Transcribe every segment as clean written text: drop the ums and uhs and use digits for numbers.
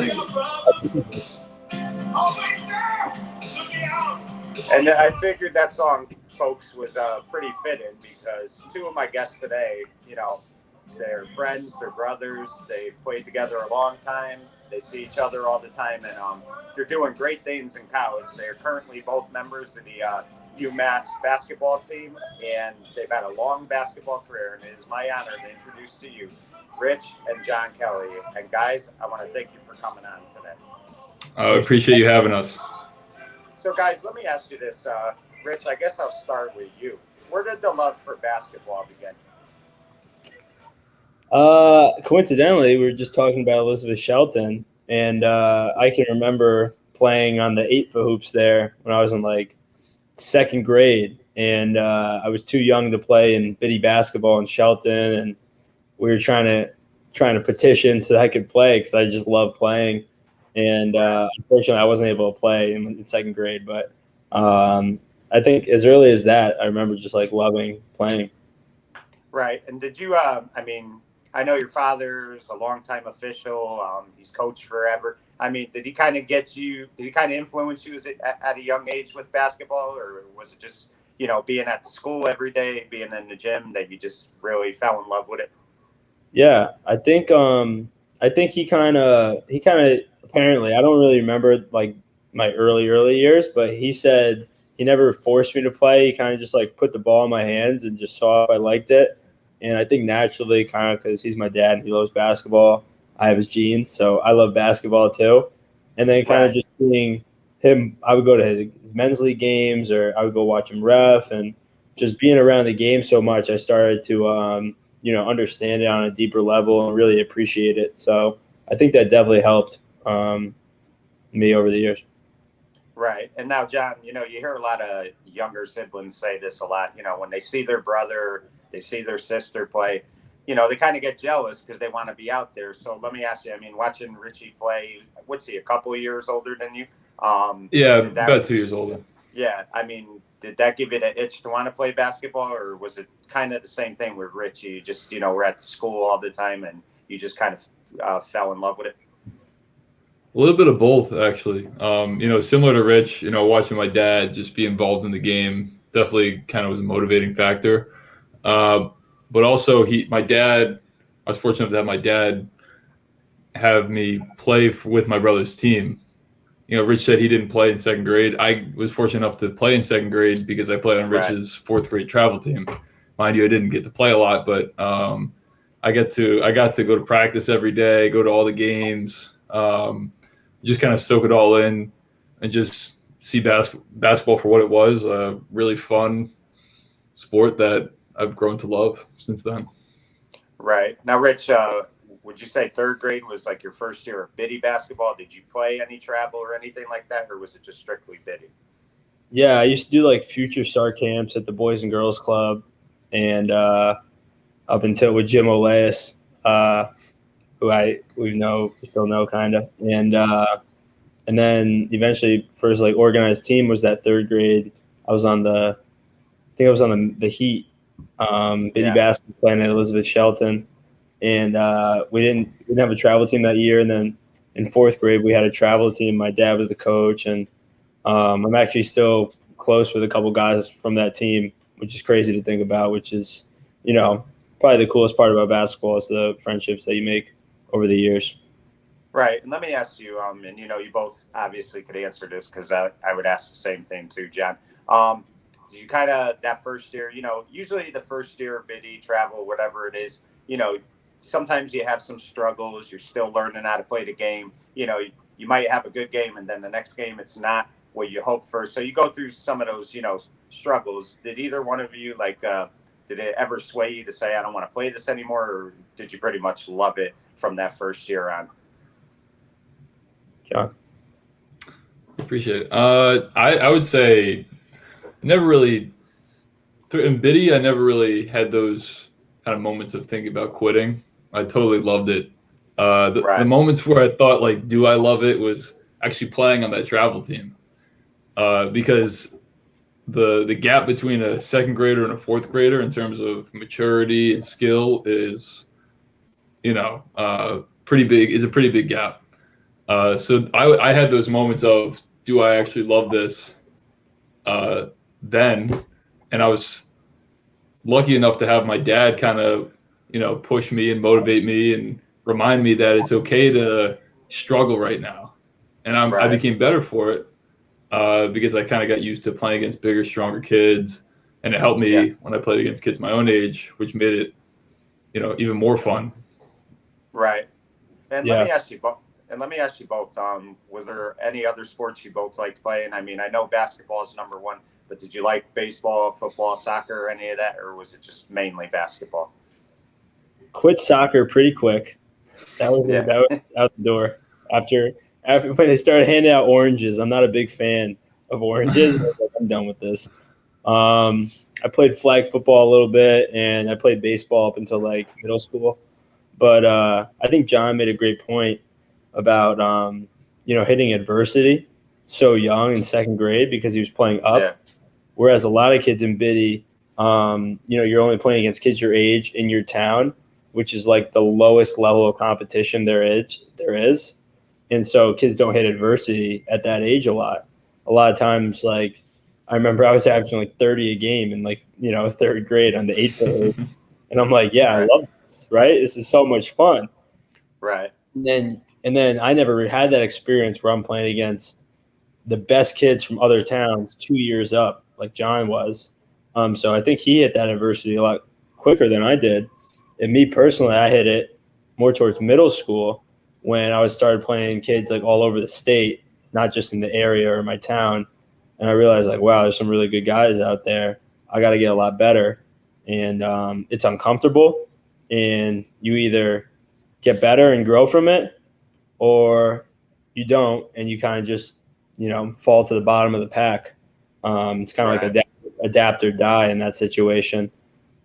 like And I figured that song, folks, was pretty fitting because two of my guests today, they're friends, they're brothers, they've played together a long time, they see each other all the time, and they're doing great things in college. They're currently both members of the UMass basketball team, and they've had a long basketball career, and it is my honor to introduce to you Rich and John Kelly. And guys, I want to thank you for coming on today. I appreciate you having us. So, guys, let me ask you this. Rich, I guess I'll start with you. Where did the love for basketball begin? Coincidentally, we were just talking about Elizabeth Shelton, and I can remember playing on the 8-foot hoops there when I was in like second grade, and I was too young to play in biddy basketball in Shelton, and we were trying to petition so that I could play because I just love playing. And unfortunately, I wasn't able to play in second grade. But I think as early as that, I remember just like loving playing. Right. And did you? I know your father's a longtime official. He's coached forever. Did he kind of get you? Did he kind of influence you at a young age with basketball, or was it just being at the school every day, being in the gym that you just really fell in love with it? Yeah, I think he kind of apparently, I don't really remember like my early years, but he said he never forced me to play. He kind of just like put the ball in my hands and just saw if I liked it. And I think naturally, kind of because he's my dad and he loves basketball, I have his genes, so I love basketball too. And then kind of just seeing him, I would go to his men's league games or I would go watch him ref, and just being around the game so much, I started to understand it on a deeper level and really appreciate it. So I think that definitely helped me over the years. Right. And now, John, you hear a lot of younger siblings say this a lot. When they see their brother, they see their sister play, they kind of get jealous because they want to be out there. So let me ask you, watching Richie play, what's he, a couple of years older than you? About 2 years older. Yeah. Did that give you the itch to want to play basketball, or was it kind of the same thing with Richie? You just, we're at the school all the time and you just kind of fell in love with it? A little bit of both, actually. Similar to Rich, watching my dad just be involved in the game definitely kind of was a motivating factor. But also, my dad, I was fortunate to have my dad have me play with my brother's team. Rich said he didn't play in second grade. I was fortunate enough to play in second grade because I played on Rich's fourth grade travel team. Mind you, I didn't get to play a lot, but I got to go to practice every day, go to all the games, just kind of soak it all in and just see basketball for what it was, a really fun sport that I've grown to love since then. Right. Now, Rich, would you say third grade was like your first year of biddy basketball? Did you play any travel or anything like that, or was it just strictly biddy? Yeah, I used to do like future star camps at the Boys and Girls Club, and up until with Jim Olaus, who we still know kind of, and then eventually first like organized team was that third grade. I was on the Heat, biddy basketball playing at Elizabeth Shelton. And we didn't have a travel team that year. And then in fourth grade, we had a travel team. My dad was the coach. And I'm actually still close with a couple guys from that team, which is crazy to think about, which is, probably the coolest part about basketball is the friendships that you make over the years. Right. And let me ask you, and you both obviously could answer this because I would ask the same thing too, John. Did you kind of, that first year, usually the first year of biddy travel, whatever it is, sometimes you have some struggles. You're still learning how to play the game. You might have a good game, and then the next game it's not what you hope for. So you go through some of those, struggles. Did either one of you did it ever sway you to say, I don't want to play this anymore, or did you pretty much love it from that first year on? John? Appreciate it. I would say never really in biddy. I never really had those kind of moments of thinking about quitting. I totally loved it. The moments where I thought, like, do I love it, was actually playing on that travel team. Because the gap between a second grader and a fourth grader in terms of maturity and skill is, pretty big. It's a pretty big gap. So I had those moments of, do I actually love this then? And I was lucky enough to have my dad kind of, push me and motivate me and remind me that it's okay to struggle right now. And I Right. became better for it because I kind of got used to playing against bigger, stronger kids. And it helped Yeah. me when I played against kids my own age, which made it, even more fun. Right. And let Yeah. me ask you both. And let me ask you both. Was there any other sports you both liked playing? I mean, I know basketball is number one, but did you like baseball, football, soccer, or any of that, or was it just mainly basketball? Quit soccer pretty quick. That was Yeah. that was out the door after when they started handing out oranges. I'm not a big fan of oranges. I was like, I'm done with this. I played flag football a little bit, and I played baseball up until like middle school. But I think John made a great point about hitting adversity so young in second grade because he was playing Yeah. up. Whereas a lot of kids in Biddy, you're only playing against kids your age in your town, which is like the lowest level of competition there is. And so kids don't hit adversity at that age a lot. A lot of times, like I remember I was averaging like 30 a game in like, third grade on the 8-foot age. And I'm like, yeah, I Right. love this, right? This is so much fun. Right. And then I never had that experience where I'm playing against the best kids from other towns 2 years up, like John was. So I think he hit that adversity a lot quicker than I did. And me personally, I hit it more towards middle school when I was started playing kids like all over the state, not just in the area or my town. And I realized like, wow, there's some really good guys out there. I got to get a lot better. And it's uncomfortable. And you either get better and grow from it, or you don't, and you kind of just fall to the bottom of the pack. It's kind of like Right. adapt or die in that situation.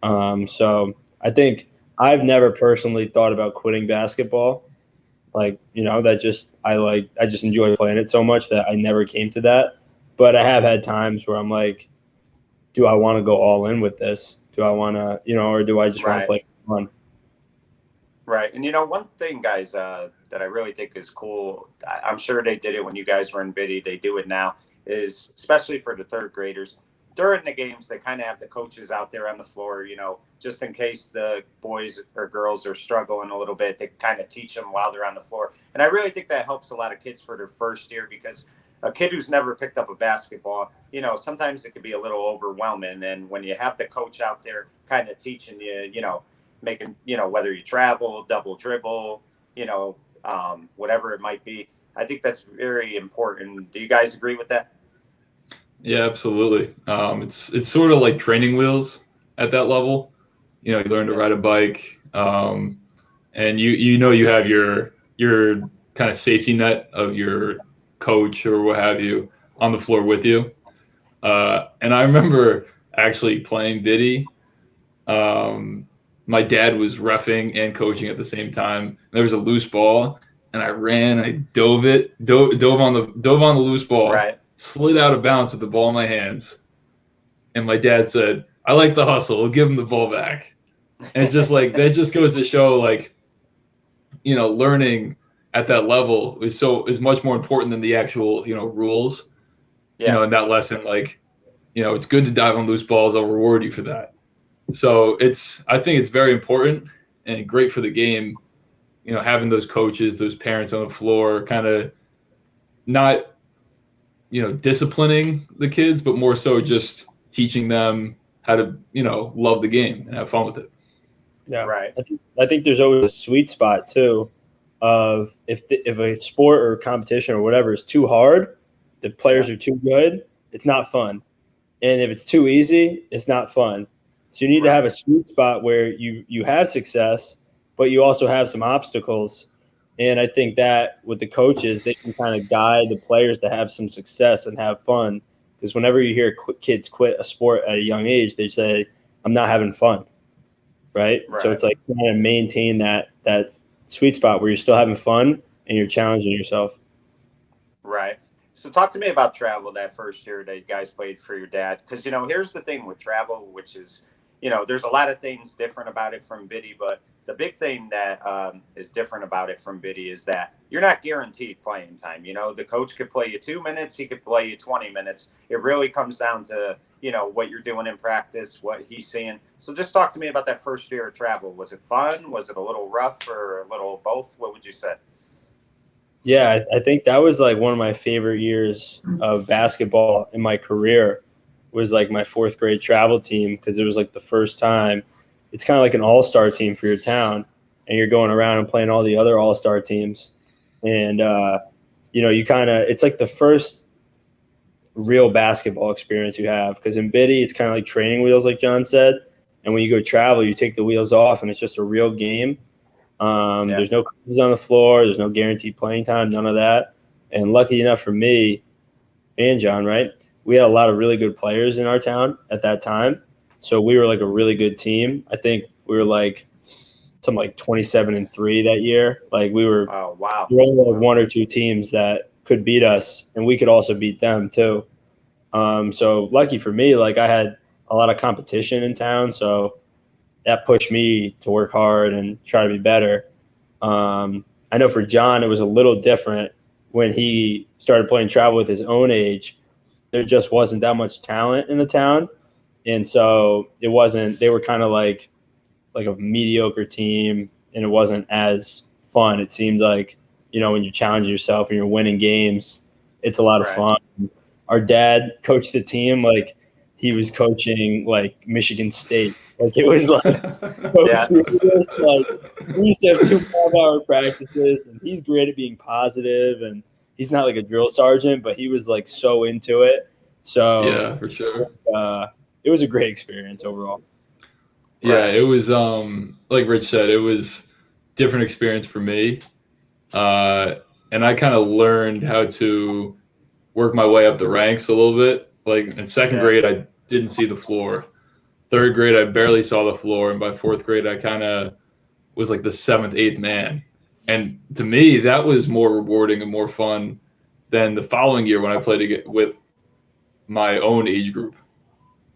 So I think I've never personally thought about quitting basketball. Like I just enjoy playing it so much that I never came to that. But I have had times where I'm like, do I want to go all in with this? Do I want to, or do I just want to Right. play for fun? Right. And one thing, guys, that I really think is cool, I'm sure they did it when you guys were in Biddy, they do it now, is especially for the third graders. During the games, they kind of have the coaches out there on the floor, just in case the boys or girls are struggling a little bit, they kind of teach them while they're on the floor. And I really think that helps a lot of kids for their first year because a kid who's never picked up a basketball, sometimes it can be a little overwhelming. And when you have the coach out there kind of teaching you, making, whether you travel, double dribble, whatever it might be. I think that's very important. Do you guys agree with that? Yeah, absolutely. It's sort of like training wheels at that level. You learn to Yeah. ride a bike, and you have your kind of safety net of your coach or what have you on the floor with you. And I remember actually playing biddy. Um, my dad was reffing and coaching at the same time. There was a loose ball, and I ran. I dove on the loose ball, Right. slid out of bounds with the ball in my hands. And my dad said, "I like the hustle. We'll give him the ball back." And just like that, just goes to show, like, learning at that level is much more important than the actual rules. Yeah. In that lesson, like, it's good to dive on loose balls. I'll reward you for that. So I think it's very important and great for the game, having those coaches, those parents on the floor, kind of not, disciplining the kids, but more so just teaching them how to, love the game and have fun with it. Yeah, Right. I think there's always a sweet spot too, of if a sport or competition or whatever is too hard, the players Yeah. are too good, it's not fun, and if it's too easy, it's not fun. So you need to have Right. a sweet spot where you have success, but you also have some obstacles. And I think that with the coaches, they can kind of guide the players to have some success and have fun. Because whenever you hear kids quit a sport at a young age, they say, "I'm not having fun." Right? So Right. it's like trying to maintain that sweet spot where you're still having fun and you're challenging yourself. Right. So talk to me about travel that first year that you guys played for your dad. Because, here's the thing with travel, which is, there's a lot of things different about it from Biddy, but the big thing that is different about it from Biddy is that you're not guaranteed playing time. You know, the coach could play you 2 minutes, he could play you 20 minutes. It really comes down to, you know, what you're doing in practice, what he's seeing. So just talk to me about that first year of travel. Was it fun? Was it a little rough or a little both? What would you say? Yeah, I think that was like one of my favorite years of basketball in my career was like my fourth grade travel team because it was like the first time. It's kind of like an all-star team for your town, and you're going around and playing all the other all-star teams. And, you know, it's like the first real basketball experience you have because in Biddy, it's kind of like training wheels, like John said. And when you go travel, you take the wheels off, and it's just a real game. There's no coaches on the floor. There's no guaranteed playing time, none of that. And lucky enough for me and John, right, we had a lot of really good players in our town at that time. So we were like a really good team. I think we were like something like 27-3 that year. Like we were, Oh, wow. we only had one or two teams that could beat us, and we could also beat them too. So lucky for me, like I had a lot of competition in town. So that pushed me to work hard and try to be better. I know for John, it was a little different when he started playing travel with his own age. There just wasn't that much talent in the town. And so it wasn't, they were kind of like a mediocre team, and it wasn't as fun. It seemed like, you know, when you challenge yourself and you're winning games, it's a lot of fun. Our dad coached the team like he was coaching like Michigan State. Like it was like so serious. Like we used to have 2 12-hour practices, and he's great at being positive, and he's not like a drill sergeant, but he was like so into it. So yeah, for sure. It was a great experience overall. Yeah, it was like Rich said, it was different experience for me. And I kind of learned how to work my way up the ranks a little bit. Like in second grade, I didn't see the floor. Third grade, I barely saw the floor, and by fourth grade, I kind of was like the seventh, eighth man. And to me, that was more rewarding and more fun than the following year when I played with my own age group.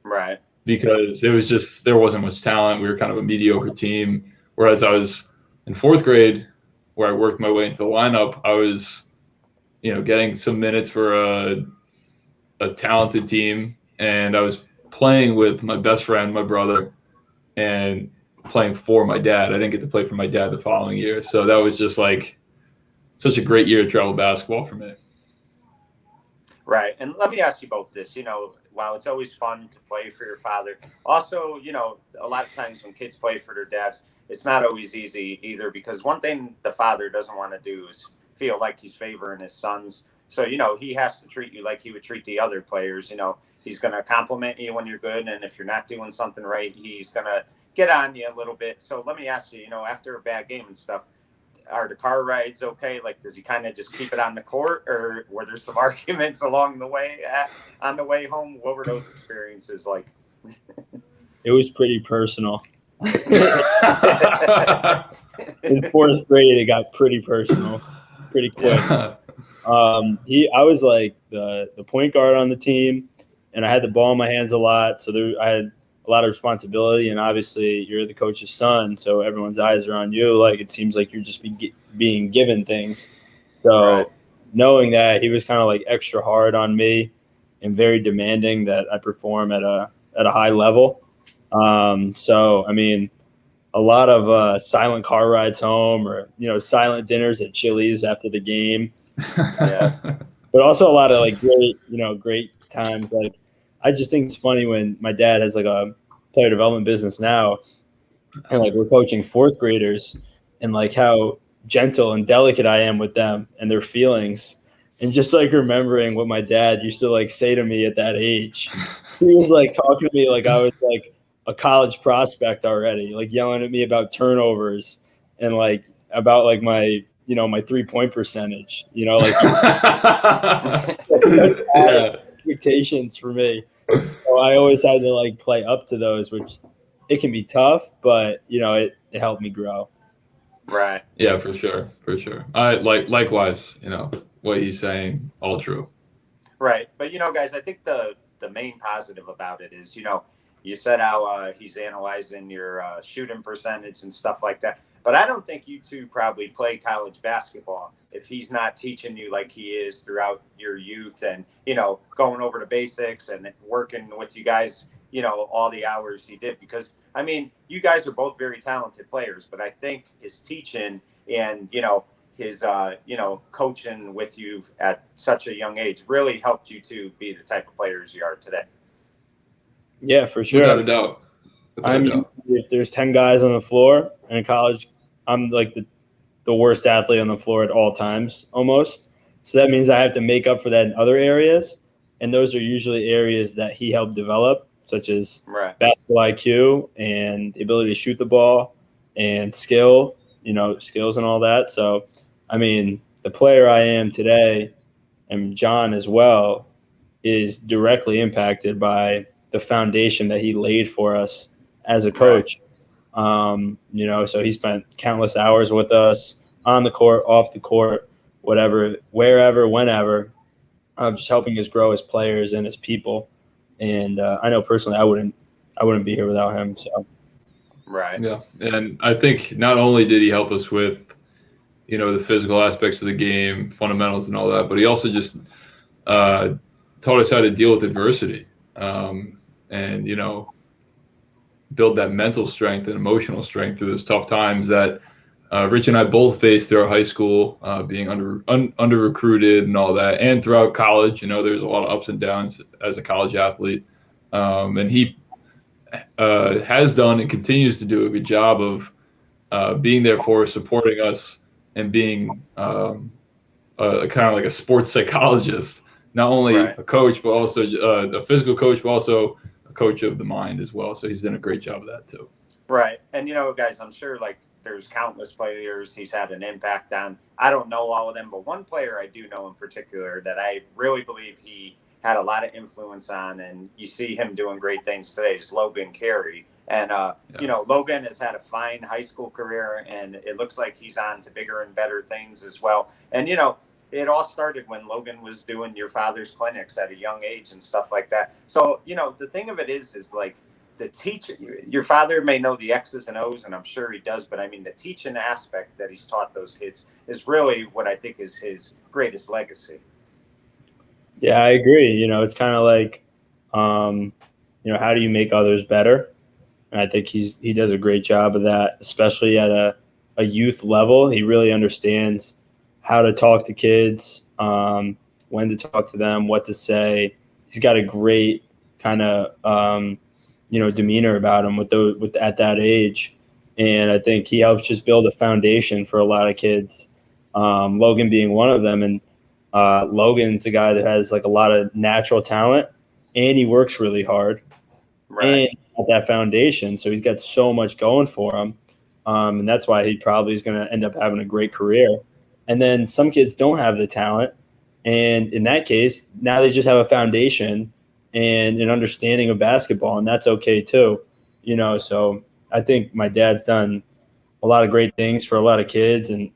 Right. Because it was just there wasn't much talent. We were kind of a mediocre team. Whereas I was in fourth grade, where I worked my way into the lineup, I was, you know, getting some minutes for a talented team, and I was playing with my best friend, my brother, and playing for my dad. I didn't get to play for my dad the following year, so that was just like such a great year of travel basketball for me. Right. And let me ask you both this. You know, while it's always fun to play for your father, also, you know, a lot of times when kids play for their dads, it's not always easy either, because one thing the father doesn't want to do is feel like he's favoring his sons. So, you know, he has to treat you like he would treat the other players. You know, he's going to compliment you when you're good. And if you're not doing something right, he's going to get on you a little bit. So let me ask you, you know, after a bad game and stuff, are the car rides okay? Like, does he kind of just keep it on the court, or were there some arguments along the way on the way home? What were those experiences like? It was pretty personal. In fourth grade, it got pretty personal, pretty quick. Yeah. I was like the point guard on the team, and I had the ball in my hands a lot, so I had a lot of responsibility. And obviously, you're the coach's son, so everyone's eyes are on you. Like it seems like you're just being given things. So knowing that, he was kind of like extra hard on me and very demanding that I perform at a high level. So I mean, a lot of silent car rides home, or silent dinners at Chili's after the game. But also a lot of like great times. Like I just think it's funny when my dad has like a player development business now, and like we're coaching fourth graders, and like how gentle and delicate I am with them and their feelings, and just like remembering what my dad used to like say to me at that age. He was like talking to me like I was like a college prospect already, like yelling at me about turnovers and like about like my my 3-point percentage, like such high expectations for me. So I always had to like play up to those, which it can be tough, but it helped me grow. Right. Yeah, for sure. I likewise, what he's saying, all true. Right. But guys, I think the main positive about it is, you said how he's analyzing your shooting percentage and stuff like that. But I don't think you two probably play college basketball if he's not teaching you like he is throughout your youth and, going over the basics and working with you guys, all the hours he did. Because, I mean, you guys are both very talented players, but I think his teaching and, his, coaching with you at such a young age really helped you to be the type of players you are today. Yeah, for sure. Without a doubt. If there's 10 guys on the floor in college, I'm like the worst athlete on the floor at all times almost. So that means I have to make up for that in other areas. And those are usually areas that he helped develop, such as basketball IQ and the ability to shoot the ball and skills and all that. So, I mean, the player I am today, and John as well, is directly impacted by the foundation that he laid for us as a coach. So he spent countless hours with us on the court, off the court, whatever, wherever, whenever, just helping us grow as players and as people. And I know personally, I wouldn't be here without him. So. Right. Yeah. And I think not only did he help us with, the physical aspects of the game, fundamentals and all that, but he also just taught us how to deal with adversity and, build that mental strength and emotional strength through those tough times that Rich and I both faced through our high school, being under recruited and all that, and throughout college. There's a lot of ups and downs as a college athlete, and he has done and continues to do a good job of being there for us, supporting us, and being kind of like a sports psychologist, not only a coach but also a physical coach, but also a coach of the mind as well. So he's done a great job of that too. Right. And, guys, I'm sure there's countless players he's had an impact on. I don't know all of them, but one player I do know in particular that I really believe he had a lot of influence on, and you see him doing great things today, is Logan Carey. And, Logan has had a fine high school career, and it looks like he's on to bigger and better things as well. And, it all started when Logan was doing your father's clinics at a young age and stuff like that. So, the thing of it is like the teaching, your father may know the X's and O's, and I'm sure he does, but I mean, the teaching aspect that he's taught those kids is really what I think is his greatest legacy. Yeah, I agree. It's kind of like, how do you make others better? And I think he does a great job of that, especially at a youth level. He really understands how to talk to kids, when to talk to them, what to say. He's got a great kind of demeanor about him with at that age, and I think he helps just build a foundation for a lot of kids. Logan being one of them, and Logan's a guy that has like a lot of natural talent, and he works really hard, and at that foundation. So he's got so much going for him, and that's why he probably is going to end up having a great career. And then some kids don't have the talent, and in that case, now they just have a foundation and an understanding of basketball, and that's okay too. So I think my dad's done a lot of great things for a lot of kids, and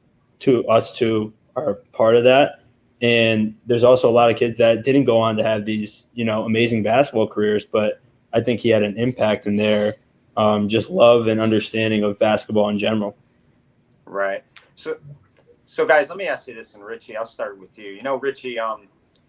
us two are part of that. And there's also a lot of kids that didn't go on to have these, amazing basketball careers, but I think he had an impact in their just love and understanding of basketball in general. Right. So guys, let me ask you this, and Richie, I'll start with you. Richie,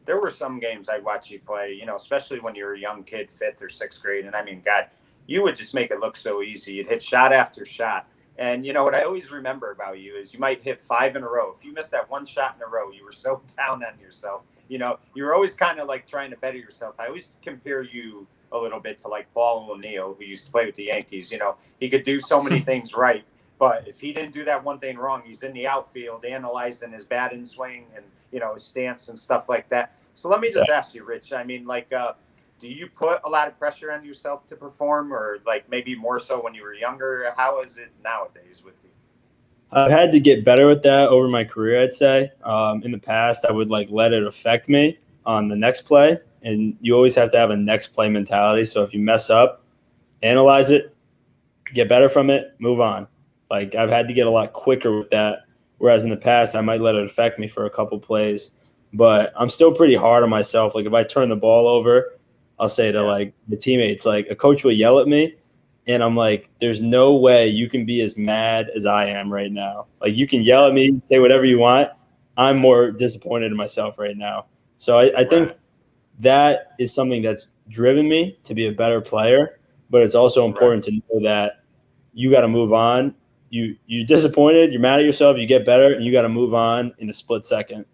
there were some games I'd watch you play, especially when you were a young kid, 5th or 6th grade. And I mean, God, you would just make it look so easy. You'd hit shot after shot. And what I always remember about you is you might hit 5 in a row. If you missed that one shot in a row, you were so down on yourself. You were always kind of like trying to better yourself. I always compare you a little bit to like Paul O'Neill, who used to play with the Yankees. He could do so many things right. But if he didn't do that one thing wrong, he's in the outfield analyzing his batting swing and, his stance and stuff like that. So let me just ask you, Rich, I mean, do you put a lot of pressure on yourself to perform, or maybe more so when you were younger? How is it nowadays with you? I've had to get better with that over my career, I'd say. In the past, I would let it affect me on the next play. And you always have to have a next play mentality. So if you mess up, analyze it, get better from it, move on. I've had to get a lot quicker with that, whereas in the past I might let it affect me for a couple plays. But I'm still pretty hard on myself. If I turn the ball over I'll say to like the teammates, like a coach will yell at me, and I'm like, there's no way you can be as mad as I am right now. Like you can yell at me, say whatever you want. I'm more disappointed in myself right now. So I think that is something that's driven me to be a better player, but it's also important to know that you got to move on. You're disappointed, you're mad at yourself, you get better, and you got to move on in a split second.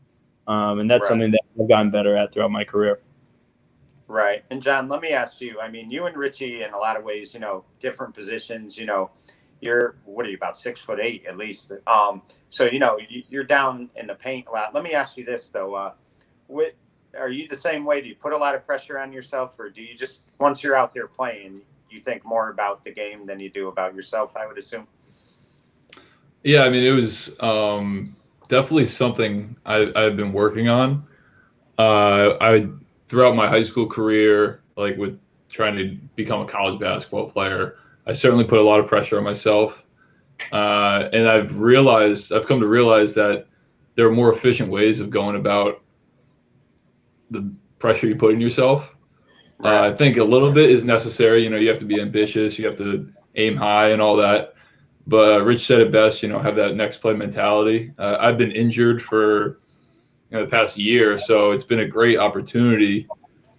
And that's something that I've gotten better at throughout my career. Right. And John, let me ask you, I mean, you and Richie in a lot of ways, different positions, you're, what are you, about 6'8" at least. So, you're down in the paint a lot. Let me ask you this though. Are you the same way? Do you put a lot of pressure on yourself, or do you just, once you're out there playing, you think more about the game than you do about yourself, I would assume? Yeah, I mean, it was definitely something I've been working on. I throughout my high school career, like with trying to become a college basketball player, I certainly put a lot of pressure on myself, and I've come to realize that there are more efficient ways of going about the pressure you put on yourself. I think a little bit is necessary. You have to be ambitious, you have to aim high, and all that. But Rich said it best. Have that next play mentality. I've been injured for the past year, so it's been a great opportunity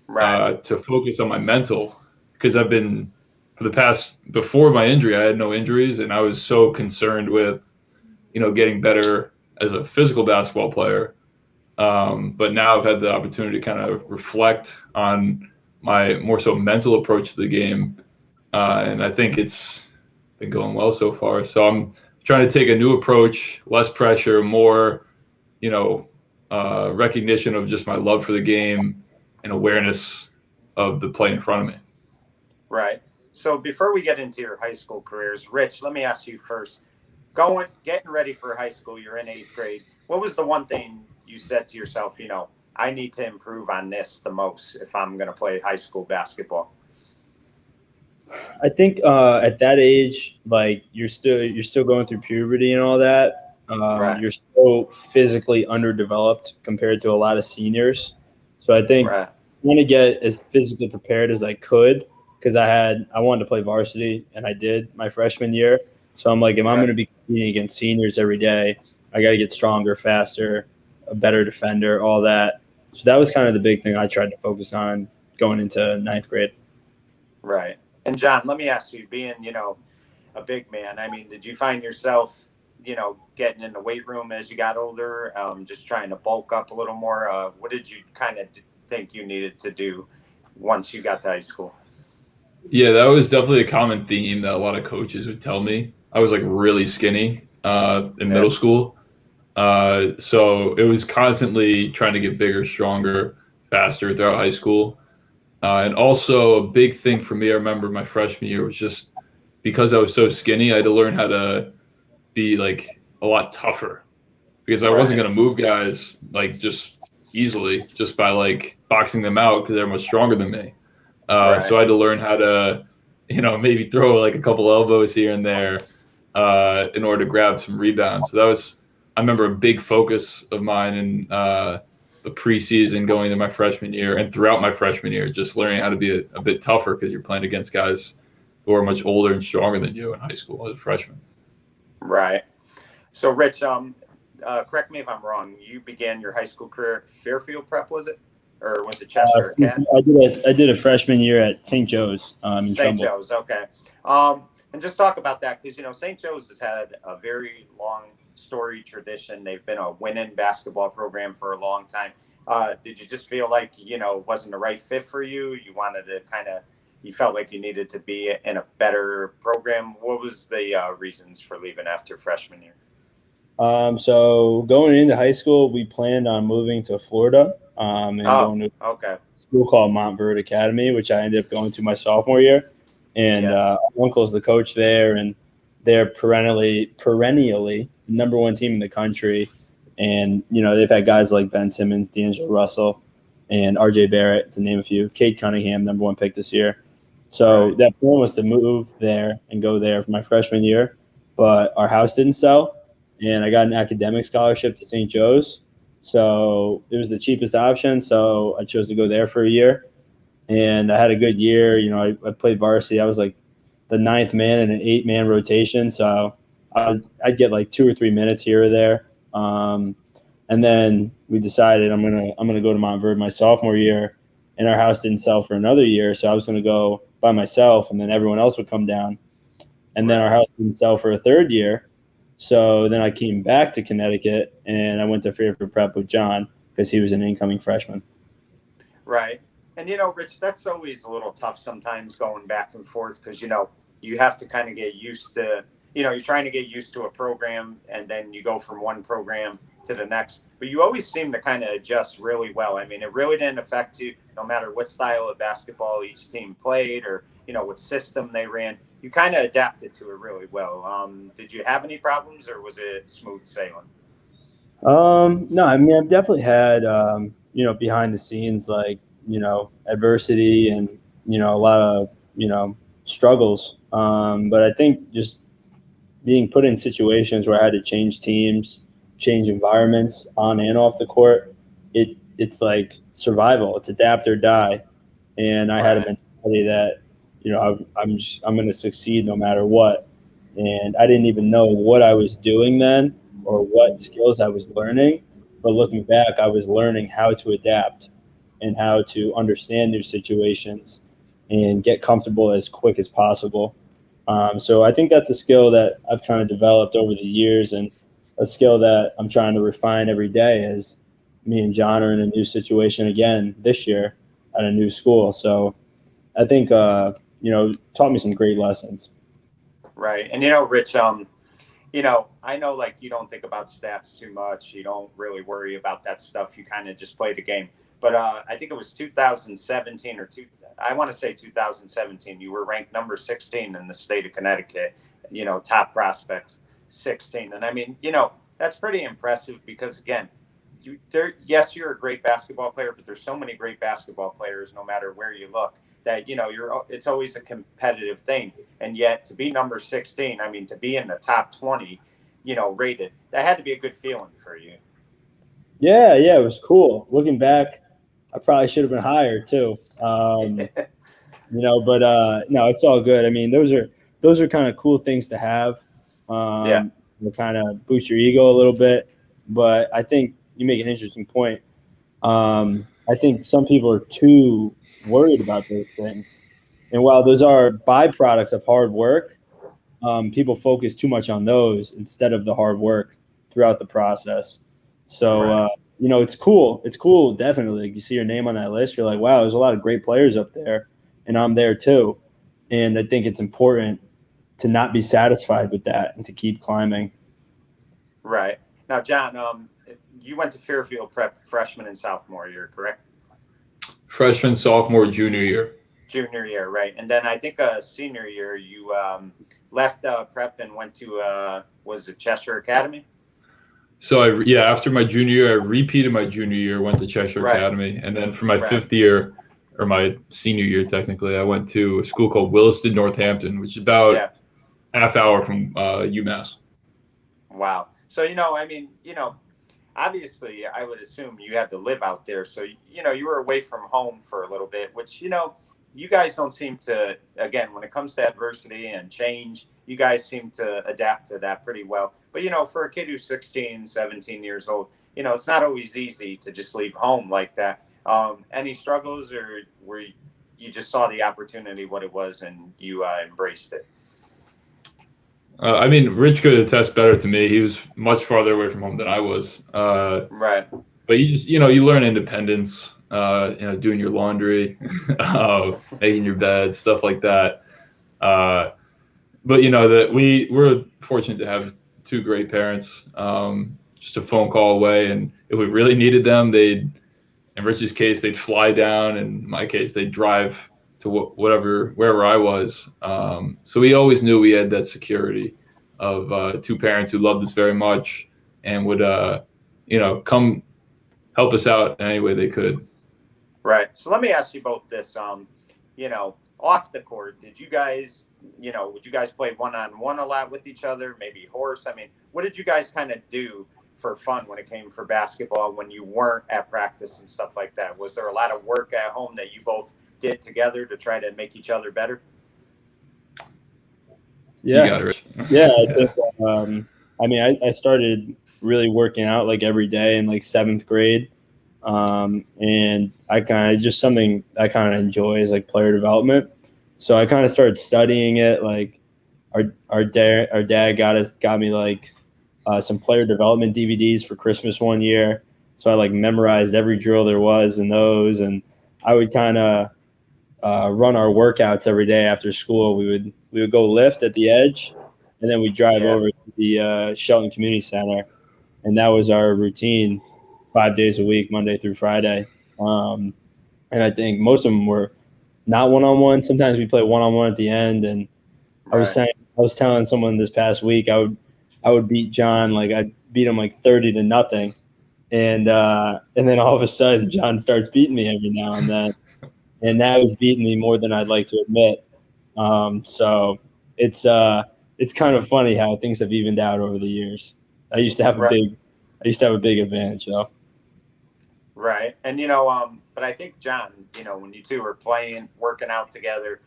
to focus on my mental, because I've been before my injury, I had no injuries, and I was so concerned with getting better as a physical basketball player. But now I've had the opportunity to kind of reflect on my more so mental approach to the game, and I think it's been going well so far. So I'm trying to take a new approach, less pressure, more recognition of just my love for the game and awareness of the play in front of me. Right. So before we get into your high school careers, Rich, let me ask you first. Getting ready for high school, you're in 8th grade. What was the one thing you said to yourself, I need to improve on this the most if I'm going to play high school basketball? I think at that age, like you're still going through puberty and all that. You're still physically underdeveloped compared to a lot of seniors. So I think I want to get as physically prepared as I could, because I wanted to play varsity, and I did my freshman year. So I'm like, if I'm going to be competing against seniors every day, I got to get stronger, faster, a better defender, all that. So that was kind of the big thing I tried to focus on going into 9th grade. Right. And John, let me ask you, being, a big man, I mean, did you find yourself, getting in the weight room as you got older, just trying to bulk up a little more? What did you kind of think you needed to do once you got to high school? Yeah, that was definitely a common theme that a lot of coaches would tell me. I was like really skinny in middle school. So it was constantly trying to get bigger, stronger, faster throughout high school. And also a big thing for me, I remember my freshman year, was just because I was so skinny, I had to learn how to be like a lot tougher, because I wasn't going to move guys like just easily just by like boxing them out because they're much stronger than me. So I had to learn how to, maybe throw like a couple elbows here and there in order to grab some rebounds. So that was, I remember, a big focus of mine in the preseason going into my freshman year and throughout my freshman year, just learning how to be a bit tougher, because you're playing against guys who are much older and stronger than you in high school as a freshman. Right. So, Rich, correct me if I'm wrong. You began your high school career at Fairfield Prep, was it? Or was it Chester Academy? I did a freshman year at St. Joe's in St. Trumbull. Joe's, okay. And just talk about that, because, St. Joe's has had a very long story tradition. They've been a winning basketball program for a long time. Did you just feel like, it wasn't the right fit for you? You wanted to you felt like you needed to be in a better program? What was the reasons for leaving after freshman year? So going into high school, we planned on moving to Florida and going to a school called Montverde Academy, which I ended up going to my sophomore year. And my uncle's the coach there, and they're perennially the number one team in the country. And, they've had guys like Ben Simmons, D'Angelo Russell, and RJ Barrett, to name a few. Cade Cunningham, number one pick this year. So that plan was to move there and go there for my freshman year. But our house didn't sell, and I got an academic scholarship to St. Joe's. So it was the cheapest option. So I chose to go there for a year. and I had a good year. I played varsity. I was like the ninth man in an 8-man rotation, so I'd get like 2 or 3 minutes here or there. And then we decided I'm gonna go to Montverde my sophomore year, and our house didn't sell for another year, so I was gonna go by myself, and then everyone else would come down. And then our house didn't sell for a third year, so then I came back to Connecticut, and I went to Fairfield Prep with John because he was an incoming freshman. Right. And, Rich, that's always a little tough sometimes going back and forth because, you have to kind of get used to, you're trying to get used to a program and then you go from one program to the next. But you always seem to kind of adjust really well. I mean, it really didn't affect you no matter what style of basketball each team played or, what system they ran. You kind of adapted to it really well. Did you have any problems or was it smooth sailing? No, I mean, I've definitely had, behind the scenes, like, adversity and, a lot of, struggles. But I think just being put in situations where I had to change teams, change environments on and off the court, it's like survival. It's adapt or die. And I had a mentality that, I'm going to succeed no matter what. And I didn't even know what I was doing then or what skills I was learning. But looking back, I was learning how to adapt and how to understand new situations and get comfortable as quick as possible. So I think that's a skill that I've kind of developed over the years and a skill that I'm trying to refine every day as me and John are in a new situation again this year at a new school. So I think, taught me some great lessons. Right. And, Rich, I know like you don't think about stats too much. You don't really worry about that stuff. You kind of just play the game. But I think it was 2017 I want to say 2017. You were ranked number 16 in the state of Connecticut, top prospects 16. And I mean, that's pretty impressive because again, yes, you're a great basketball player, but there's so many great basketball players no matter where you look that, it's always a competitive thing. And yet to be number 16, I mean, to be in the top 20, rated, that had to be a good feeling for you. Yeah, it was cool. Looking back, I probably should have been higher too. But no, it's all good. I mean, those are kind of cool things to have. Yeah. Kind of boost your ego a little bit. But I think you make an interesting point. I think some people are too worried about those things, and while those are byproducts of hard work, people focus too much on those instead of the hard work throughout the process. So, it's cool. It's cool, definitely. Like you see your name on that list, you're like, wow, there's a lot of great players up there, and I'm there too. And I think it's important to not be satisfied with that and to keep climbing. Right. Now, John, you went to Fairfield Prep freshman and sophomore year, correct? Freshman, sophomore, junior year. Junior year, right. And then I think senior year, you left prep and went to, was it Cheshire Academy? So after my junior year, I repeated my junior year, went to Cheshire Academy, and then for my fifth year, or my senior year technically, I went to a school called Williston, Northampton, which is about half hour from UMass. Wow. So I mean, obviously, I would assume you had to live out there, so you were away from home for a little bit, which you guys don't seem to. Again, when it comes to adversity and change, you guys seem to adapt to that pretty well. But, for a kid who's 16, 17 years old, it's not always easy to just leave home like that. Any struggles or were you just saw the opportunity, what it was, and you embraced it? I mean, Rich could attest better to me. He was much farther away from home than I was. Right. But you just, you learn independence, doing your laundry, making your bed, stuff like that. But that we're fortunate to have two great parents, just a phone call away. And if we really needed them, in Rich's case, they'd fly down. In my case, they'd drive to wherever I was. So we always knew we had that security of two parents who loved us very much and would, come help us out in any way they could. Right. So let me ask you both this. Off the court, did you guys, would you guys play one-on-one a lot with each other? Maybe horse? I mean, what did you guys kind of do for fun when it came for basketball when you weren't at practice and stuff like that? Was there a lot of work at home that you both did together to try to make each other better? You Yeah, got it, Rich. yeah. I think. I mean, I started really working out like every day in like seventh grade, and I kind of just something I kind of enjoy is like player development. So I kind of started studying it. Like our dad got me like some player development DVDs for Christmas one year. So I like memorized every drill there was in those, and I would kind of run our workouts every day after school. We would go lift at the edge, and then we drive Yeah. over to the Shelton Community Center, and that was our routine, 5 days a week, Monday through Friday. And I think most of them were not one on one. Sometimes we play one on one at the end. And Right. I was telling someone this past week I would beat John, like I beat him like 30-0, and then all of a sudden John starts beating me every now and then, and now he's beating me more than I'd like to admit. So it's it's kind of funny how things have evened out over the years. I used to have a Right. big I used to have a big advantage though. Right. And, but I think, John, when you two are playing, working out together,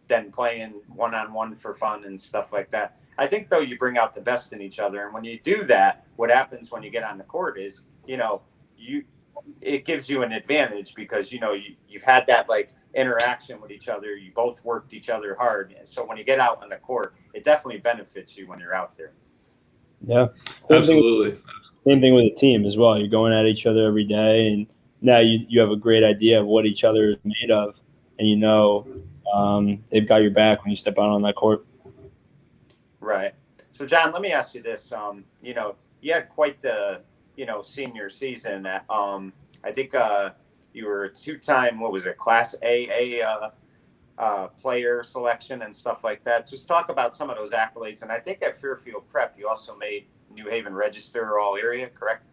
then playing one on one for fun and stuff like that, I think, though, you bring out the best in each other. And when you do that, what happens when you get on the court is, it gives you an advantage because, you've had that like interaction with each other. You both worked each other hard. And so when you get out on the court, it definitely benefits you when you're out there. Yeah. Absolutely. Same thing with the team as well. You're going at each other every day, and now you have a great idea of what each other is made of, and they've got your back when you step out on that court. Right. So, John, let me ask you this. You had quite the, senior season. I think you were a two-time, what was it, Class player selection and stuff like that. Just talk about some of those accolades. And I think at Fairfield Prep, you also made New Haven Register all area, correct?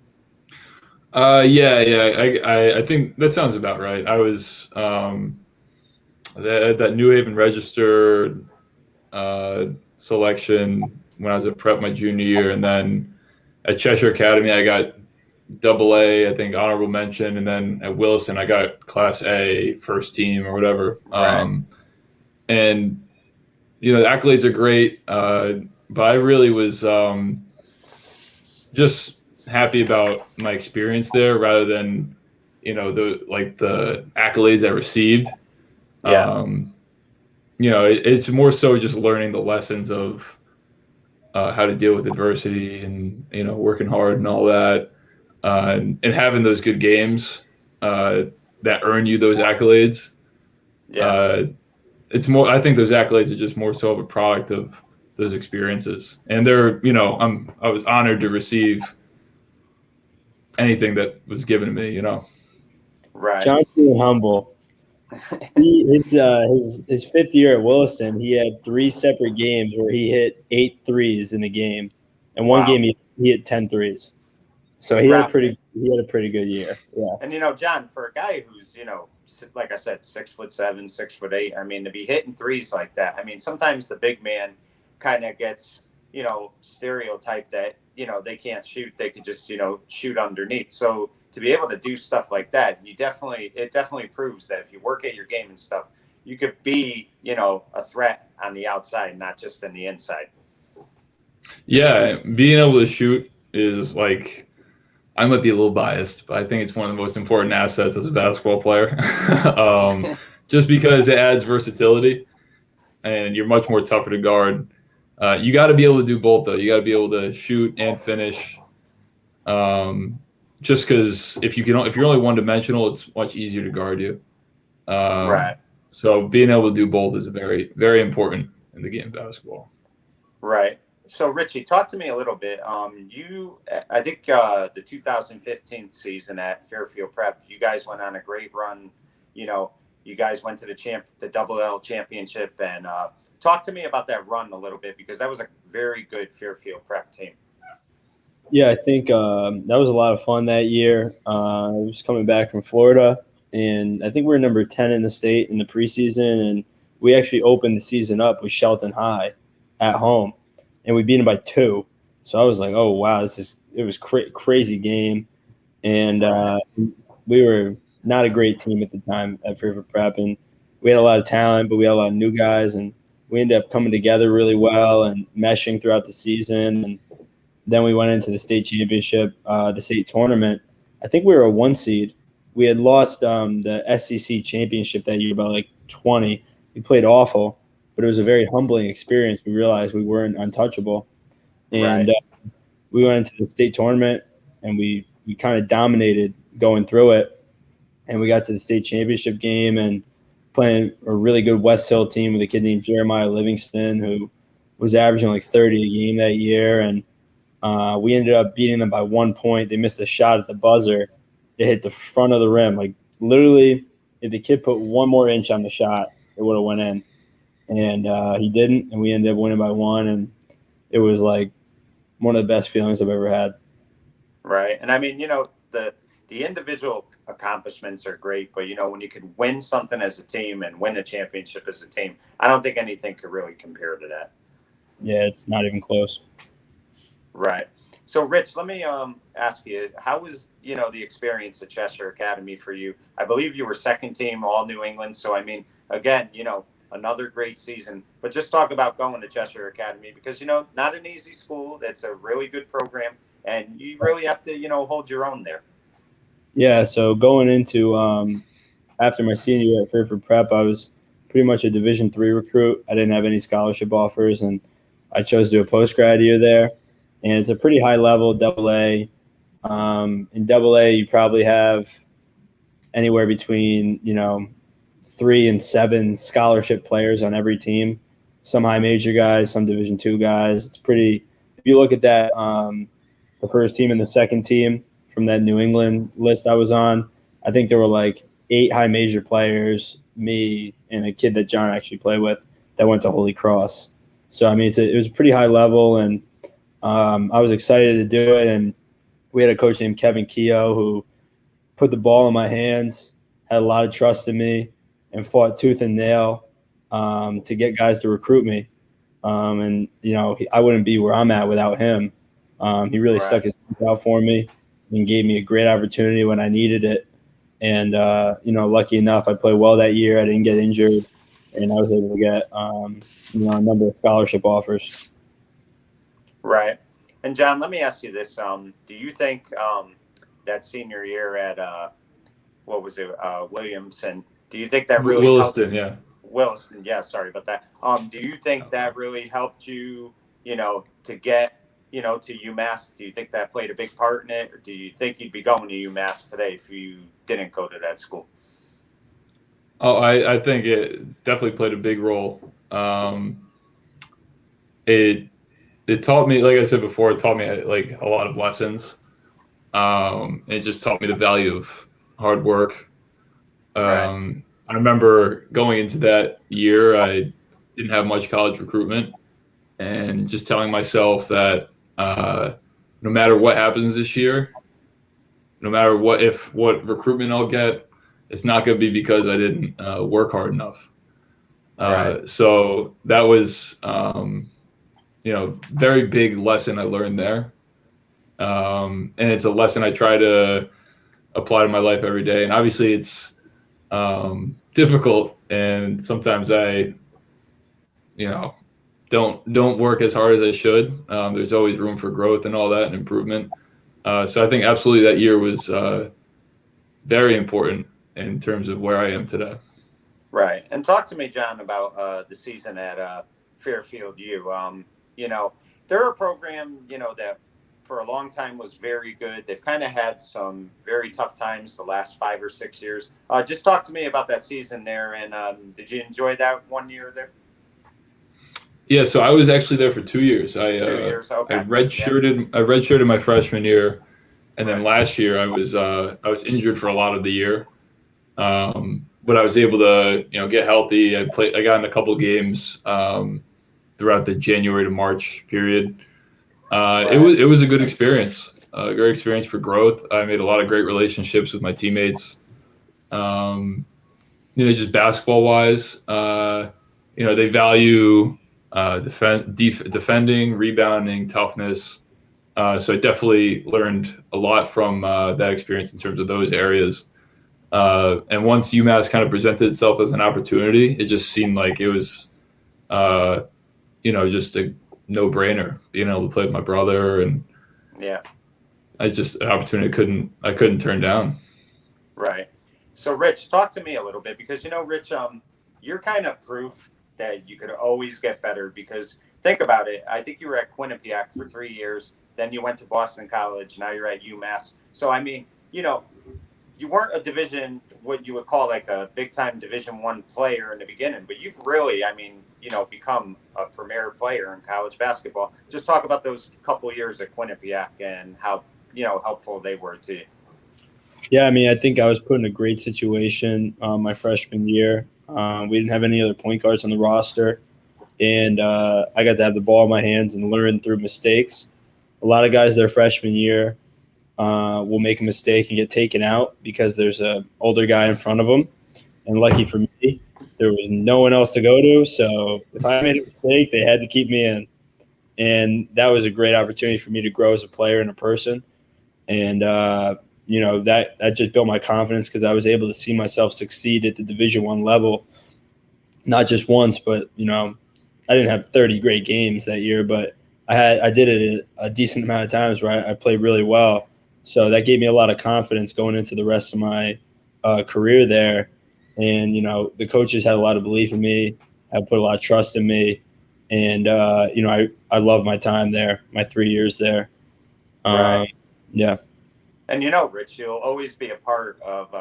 Yeah. I think that sounds about right. I was that New Haven Register selection when I was at prep my junior year, and then at Cheshire Academy I got double A, I think honorable mention, and then at Wilson I got Class A first team or whatever. Right. And the accolades are great, but I really was just happy about my experience there rather than the accolades I received. Yeah. It's more so just learning the lessons of how to deal with adversity and working hard and all that, and having those good games that earn you those accolades. Yeah. It's more. I think those accolades are just more so of a product of those experiences, and I was honored to receive anything that was given to me. Right. John's being humble. His fifth year at Williston, he had 3 separate games where he hit 8 threes in a game, and one Wow. game he hit 10 threes. So he had a pretty good year. Yeah. And John, for a guy who's like I said, 6'7", 6'8", I mean, to be hitting threes like that, I mean, sometimes the big man kind of gets stereotyped that they can't shoot, they could just shoot underneath. So to be able to do stuff like that, it definitely proves that if you work at your game and stuff, you could be a threat on the outside, not just in the inside. Yeah, being able to shoot is like, I might be a little biased, but I think it's one of the most important assets as a basketball player. Just because it adds versatility and you're much more tougher to guard. You got to be able to do both, though. You got to be able to shoot and finish. Just because if you're only one dimensional, it's much easier to guard you. Right. So being able to do both is very, very important in the game of basketball. Right. So, Richie, talk to me a little bit. I think the 2015 season at Fairfield Prep, you guys went on a great run. You guys went to the Double L championship, and talk to me about that run a little bit because that was a very good Fairfield Prep team. Yeah, I think that was a lot of fun that year. I was coming back from Florida, and I think we were number 10 in the state in the preseason, and we actually opened the season up with Shelton High at home, and we beat them by 2. So I was like, oh, wow, it was crazy game. And we were not a great team at the time at Fairfield Prep, and we had a lot of talent, but we had a lot of new guys, and we ended up coming together really well and meshing throughout the season. And then we went into the state championship, the state tournament. I think we were a 1 seed. We had lost the SEC championship that year by like 20. We played awful, but it was a very humbling experience. We realized we weren't untouchable, and Right. we went into the state tournament and we kind of dominated going through it. And we got to the state championship game and playing a really good West Hill team with a kid named Jeremiah Livingston who was averaging like 30 a game that year. And we ended up beating them by 1 point. They missed a shot at the buzzer. It hit the front of the rim. Like literally, if the kid put 1 more inch on the shot, it would have went in. And he didn't, and we ended up winning by 1. And it was like one of the best feelings I've ever had. Right. And I mean, the individual accomplishments are great, but when you can win something as a team and win a championship as a team, I don't think anything could really compare to that. Yeah, it's not even close. Right. So, Rich, let me ask you, how was the experience at Cheshire Academy for you? I believe you were second team All New England. So, I mean, again, another great season. But just talk about going to Cheshire Academy because not an easy school. It's a really good program, and you really have to hold your own there. Yeah, so going into after my senior year at Fairfield Prep, I was pretty much a Division III recruit. I didn't have any scholarship offers, and I chose to do a post-grad year there. And it's a pretty high level, double A. In double A, you probably have anywhere between 3 and 7 scholarship players on every team. Some high major guys, some Division II guys. It's pretty. If you look at that, the first team and the second team from that New England list I was on, I think there were like 8 high major players, me and a kid that John actually played with that went to Holy Cross. So, I mean, it was a pretty high level, and I was excited to do it. And we had a coach named Kevin Keogh who put the ball in my hands, had a lot of trust in me, and fought tooth and nail to get guys to recruit me. And, I wouldn't be where I'm at without him. He really stuck his neck out for me and gave me a great opportunity when I needed it. And, lucky enough, I played well that year. I didn't get injured, and I was able to get, a number of scholarship offers. Right. And, John, let me ask you this. Do you think that senior year at, Williamson, do you think that really Williston, helped? Williston, yeah, sorry about that. Do you think that really helped you, to get to UMass? Do you think that played a big part in it? Or do you think you'd be going to UMass today if you didn't go to that school? Oh, I think it definitely played a big role. It taught me, like I said before, it taught me like a lot of lessons. It just taught me the value of hard work. Right. I remember going into that year, I didn't have much college recruitment, and just telling myself that no matter what happens this year, no matter what recruitment I'll get, it's not going to be because I didn't work hard enough. Right. So that was very big lesson I learned there, and it's a lesson I try to apply to my life every day. And obviously, it's difficult, and sometimes I don't work as hard as I should. There's always room for growth and all that and improvement. So I think absolutely that year was very important in terms of where I am today. Right. And talk to me, John, about the season at Fairfield U. They're a program, that for a long time was very good. They've kind of had some very tough times the last 5 or 6 years. Just talk to me about that season there. And did you enjoy that 1 year there? Yeah, so I was actually there for 2 years. 2 years, okay. I redshirted my freshman year, and then Right. last year I was injured for a lot of the year, but I was able to get healthy. I got in a couple games throughout the January to March period. Right. It was a good experience, a great experience for growth. I made a lot of great relationships with my teammates. Just basketball wise, they value defending, rebounding, toughness. So I definitely learned a lot from that experience in terms of those areas. And once UMass kind of presented itself as an opportunity, it just seemed like it was, just a no-brainer being able to play with my brother, and Yeah. an opportunity I couldn't turn down. Right. So, Rich, talk to me a little bit because, Rich, you're kind of proof that you could always get better because think about it. I think you were at Quinnipiac for 3 years. Then you went to Boston College. Now you're at UMass. So, I mean, you weren't a division, what you would call like a big time Division I player in the beginning, but you've really, become a premier player in college basketball. Just talk about those couple years at Quinnipiac and how, helpful they were to you. Yeah, I mean, I think I was put in a great situation my freshman year. We didn't have any other point guards on the roster, and I got to have the ball in my hands and learn through mistakes. A lot of guys their freshman year will make a mistake and get taken out because there's an older guy in front of them. And lucky for me, there was no one else to go to. So if I made a mistake, they had to keep me in. And that was a great opportunity for me to grow as a player and a person. And, that just built my confidence because I was able to see myself succeed at the Division I level, not just once, but, I didn't have 30 great games that year, but I did it a decent amount of times where I played really well. So that gave me a lot of confidence going into the rest of my career there. And, the coaches had a lot of belief in me, had put a lot of trust in me. And, I love my time there, my 3 years there. Right. Yeah. And, Rich, you'll always be a part of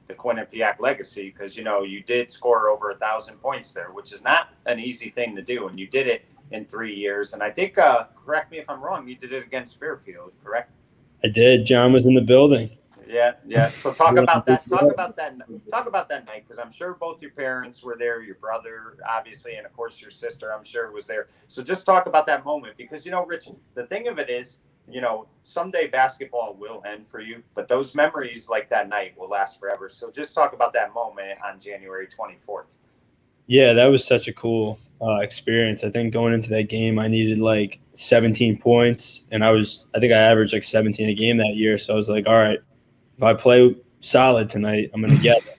the Quinnipiac legacy because, you did score over 1,000 points there, which is not an easy thing to do. And you did it in 3 years. And I think, correct me if I'm wrong, you did it against Fairfield, correct? I did. John was in the building. Yeah. So talk about that. Talk about that night because I'm sure both your parents were there, your brother, obviously, and of course your sister, I'm sure, was there. So just talk about that moment because, Rich, the thing of it is, someday basketball will end for you, but those memories like that night will last forever. So just talk about that moment on January 24th. Yeah, that was such a cool experience. I think going into that game, I needed like 17 points, and I think I averaged like 17 a game that year. So I was like, all right, if I play solid tonight, I'm going to get it.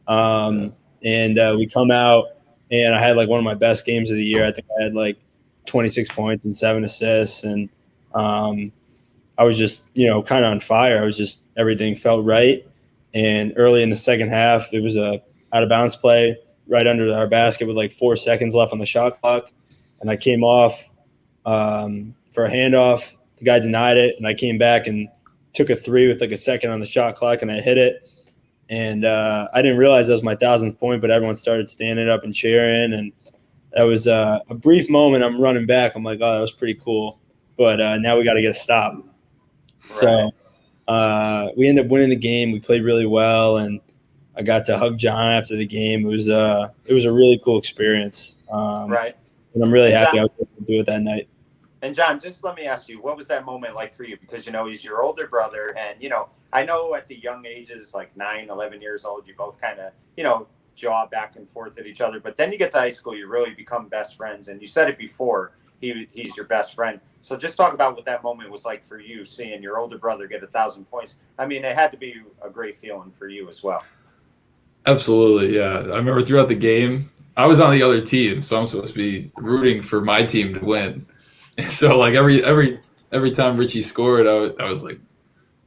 And we come out, and I had like one of my best games of the year. I think I had like 26 points and 7 assists, and I was just, kind of on fire. Everything felt right. And early in the second half, it was a out of bounds play right under our basket with like 4 seconds left on the shot clock. And I came off for a handoff. The guy denied it, and I came back and took a three with like a second on the shot clock, and I hit it. And I didn't realize that was my 1,000th point, but everyone started standing up and cheering. And that was a brief moment. I'm running back. I'm like, oh, that was pretty cool. But now we got to get a stop. Right. So we ended up winning the game. We played really well, and I got to hug John after the game. It was a really cool experience. Right. And I'm really And happy John, I was able to do it that night. And John, just let me ask you, what was that moment like for you? Because, he's your older brother. And, I know at the young ages, like 9, 11 years old, you both kind of, jaw back and forth at each other. But then you get to high school, you really become best friends. And you said it before, he's your best friend. So just talk about what that moment was like for you, seeing your older brother get 1,000 points. I mean, it had to be a great feeling for you as well. Absolutely, yeah. I remember throughout the game, I was on the other team, so I'm supposed to be rooting for my team to win. So like every time Richie scored, I was like,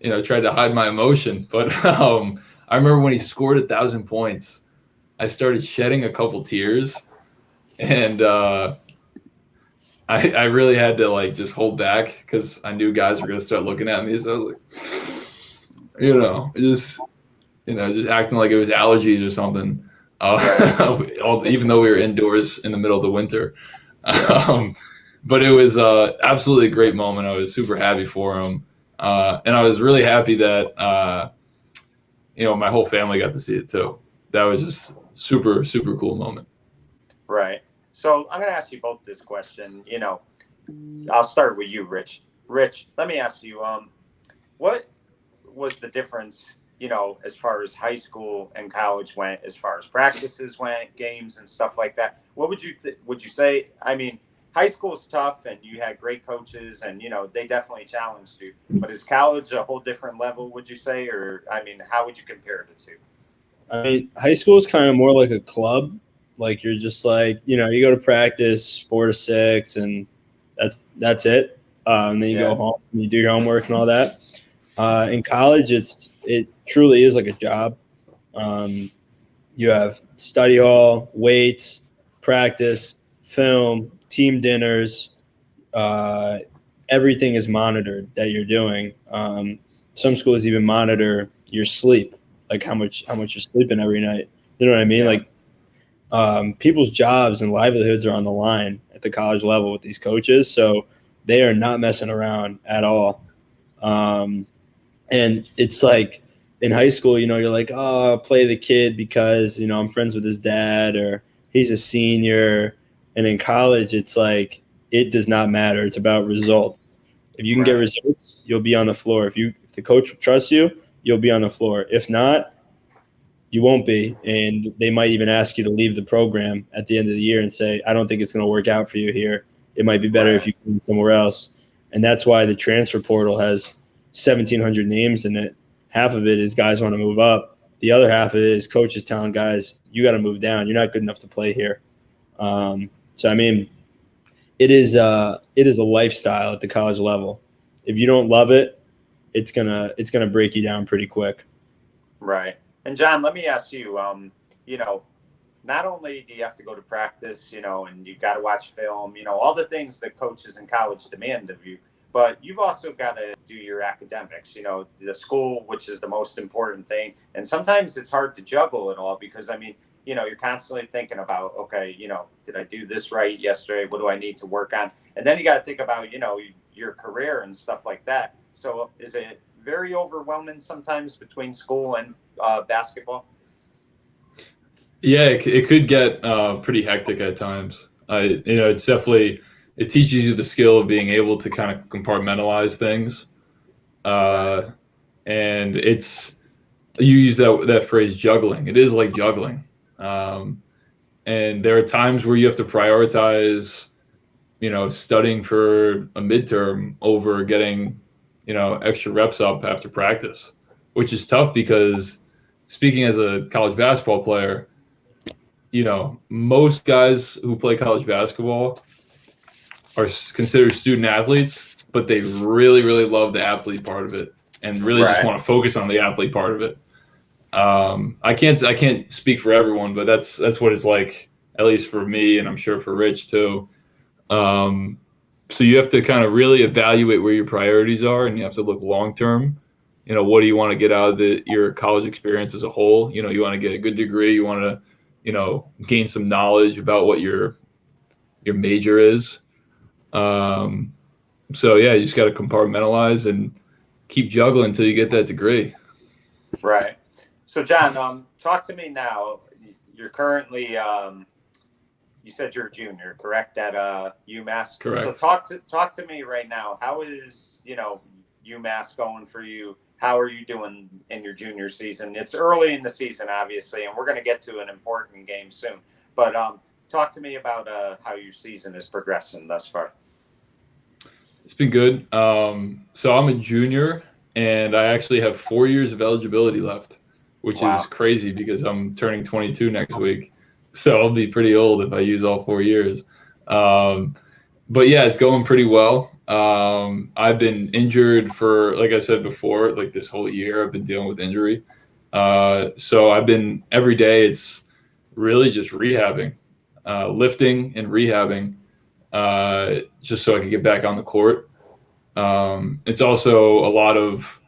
tried to hide my emotion. But I remember when he scored 1,000 points, I started shedding a couple tears, and I really had to like just hold back because I knew guys were gonna start looking at me. So I was like, just acting like it was allergies or something. Even though we were indoors in the middle of the winter. But it was absolutely a great moment. I was super happy for him. And I was really happy that, my whole family got to see it too. That was just super, super cool moment. Right. So I'm going to ask you both this question. I'll start with you, Rich. Rich, let me ask you, what was the difference, as far as high school and college went, as far as practices went, games and stuff like that? What would you say? I mean, high school is tough and you had great coaches and, they definitely challenged you. But is college a whole different level, would you say? Or, I mean, how would you compare the two? I mean, high school is kind of more like a club. Like you're just like, you know, you go to practice 4 to 6 and that's it. And then you go Yeah. home and you do your homework and all that. In college, it truly is like a job. Um, you have study hall, weights, practice, film, team dinners. Uh, Everything is monitored that you're doing. Some schools even monitor your sleep, like how much you're sleeping every night. You know what I mean? Yeah. Like people's jobs and livelihoods are on the line at the college level with these coaches, so they are not messing around at all. Um, and it's like in high school, you know, you're like, oh, I'll play the kid because, you know, I'm friends with his dad or he's a senior. And in college, it's like, it does not matter. It's about results. If you can get Right. results, you'll be on the floor. If the coach trusts you, you'll be on the floor. If not, you won't be. And they might even ask you to leave the program at the end of the year and say, I don't think it's going to work out for you here. It might be better if Right. you come somewhere else. And that's why the transfer portal has 1,700 names in it. Half of it is guys want to move up. The other half of it is coaches telling guys, you got to move down. You're not good enough to play here. So, I mean, it is a lifestyle at the college level. If you don't love it, it's gonna break you down pretty quick. Right. And John, let me ask you, you know, not only do you have to go to practice, you know, and you got to watch film, you know, all the things that coaches in college demand of you, but you've also got to do your academics, you know, the school, which is the most important thing. And sometimes it's hard to juggle it all because, I mean, you know, you're constantly thinking about, okay, you know, did I do this right yesterday? What do I need to work on? And then you got to think about, you know, your career and stuff like that. So is it very overwhelming sometimes between school and basketball? Yeah, it could get pretty hectic at times. It's definitely it teaches you the skill of being able to kind of compartmentalize things, Right. uh, and it's you use that phrase juggling. It is like juggling, um, and there are times where you have to prioritize, studying for a midterm over getting, extra reps up after practice, which is tough because speaking as a college basketball player, most guys who play college basketball are considered student athletes, but they really, really love the athlete part of it and really just Right. want to focus on the athlete part of it. I can't speak for everyone, but that's what it's like, at least for me, and I'm sure for Rich too. Um, so you have to kind of really evaluate where your priorities are, and you have to look long term. What do you want to get out of your college experience as a whole? You want to get a good degree. You want to, gain some knowledge about what your major is. Um, so yeah, you just got to compartmentalize and keep juggling until you get that degree. Right. So, John, talk to me now. You're currently, you said you're a junior, correct? At UMass. So, Correct. talk to me right now. How is UMass going for you? How are you doing in your junior season? It's early in the season, obviously, and we're going to get to an important game soon. But talk to me about how your season is progressing thus far. It's been good. So I'm a junior, and I actually have 4 years of eligibility left, which is Wow. crazy because I'm turning 22 next week. So I'll be pretty old if I use all 4 years. Um, but yeah, it's going pretty well. I've been injured for, like I said before, like this whole year, I've been dealing with injury. So I've been every day, it's really just rehabbing, lifting and rehabbing, just so I could get back on the court. It's also a lot of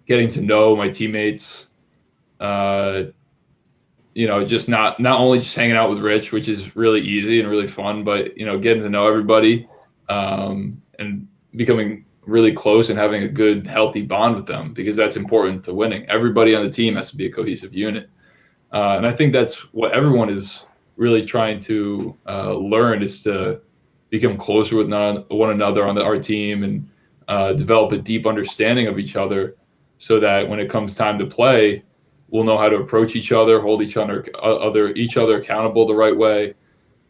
getting to know my teammates. Uh, just not only just hanging out with Rich, which is really easy and really fun, but getting to know everybody, and becoming really close and having a good, healthy bond with them because that's important to winning. Everybody on the team has to be a cohesive unit, and I think that's what everyone is really trying to learn is to become closer with one another on our team and develop a deep understanding of each other, so that when it comes time to play, we'll know how to approach each other, hold each other accountable the right way,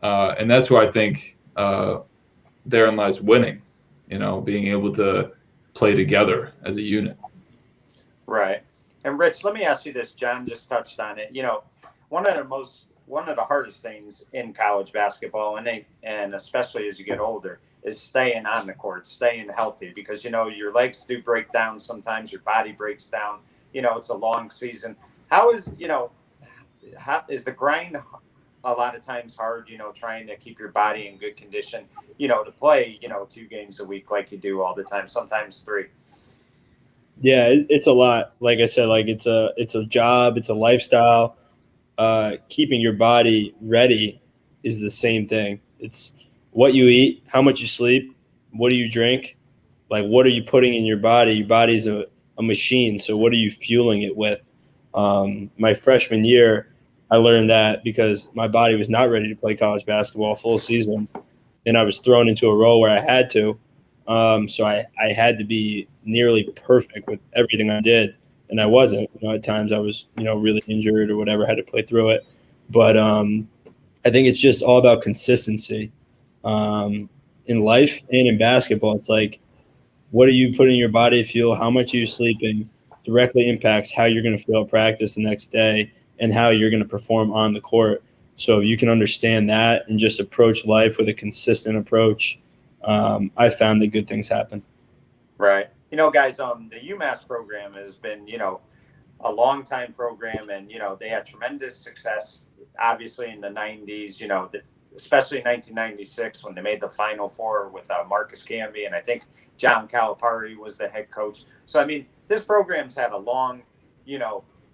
and that's where I think therein lies winning. Being able to play together as a unit. Right. And Rich, let me ask you this. John just touched on it. One of the hardest things in college basketball, and especially as you get older, is staying on the court, staying healthy, because your legs do break down sometimes, your body breaks down. It's a long season. How is the grind a lot of times hard? Trying to keep your body in good condition. To play 2 games a week like you do all the time, sometimes 3. Yeah, it's a lot. Like I said, like it's a job, it's a lifestyle. Keeping your body ready is the same thing. It's what you eat, how much you sleep, what do you drink, like what are you putting in your body? Your body's a machine, so what are you fueling it with? My freshman year, I learned that because my body was not ready to play college basketball full season, and I was thrown into a role where I had to. So I had to be nearly perfect with everything I did, and I wasn't. At times I was, really injured or whatever, had to play through it. But I think it's just all about consistency in life and in basketball. It's like, what are you putting in your body to fuel? How much are you sleeping? Directly impacts how you're going to feel at practice the next day and how you're going to perform on the court. So if you can understand that and just approach life with a consistent approach, I found that good things happen. Right. Guys, the UMass program has been, a long time program, and, they had tremendous success, obviously in the 90s, especially in 1996 when they made the Final Four with Marcus Camby, and I think John Calipari was the head coach. So, I mean, this program's had a long,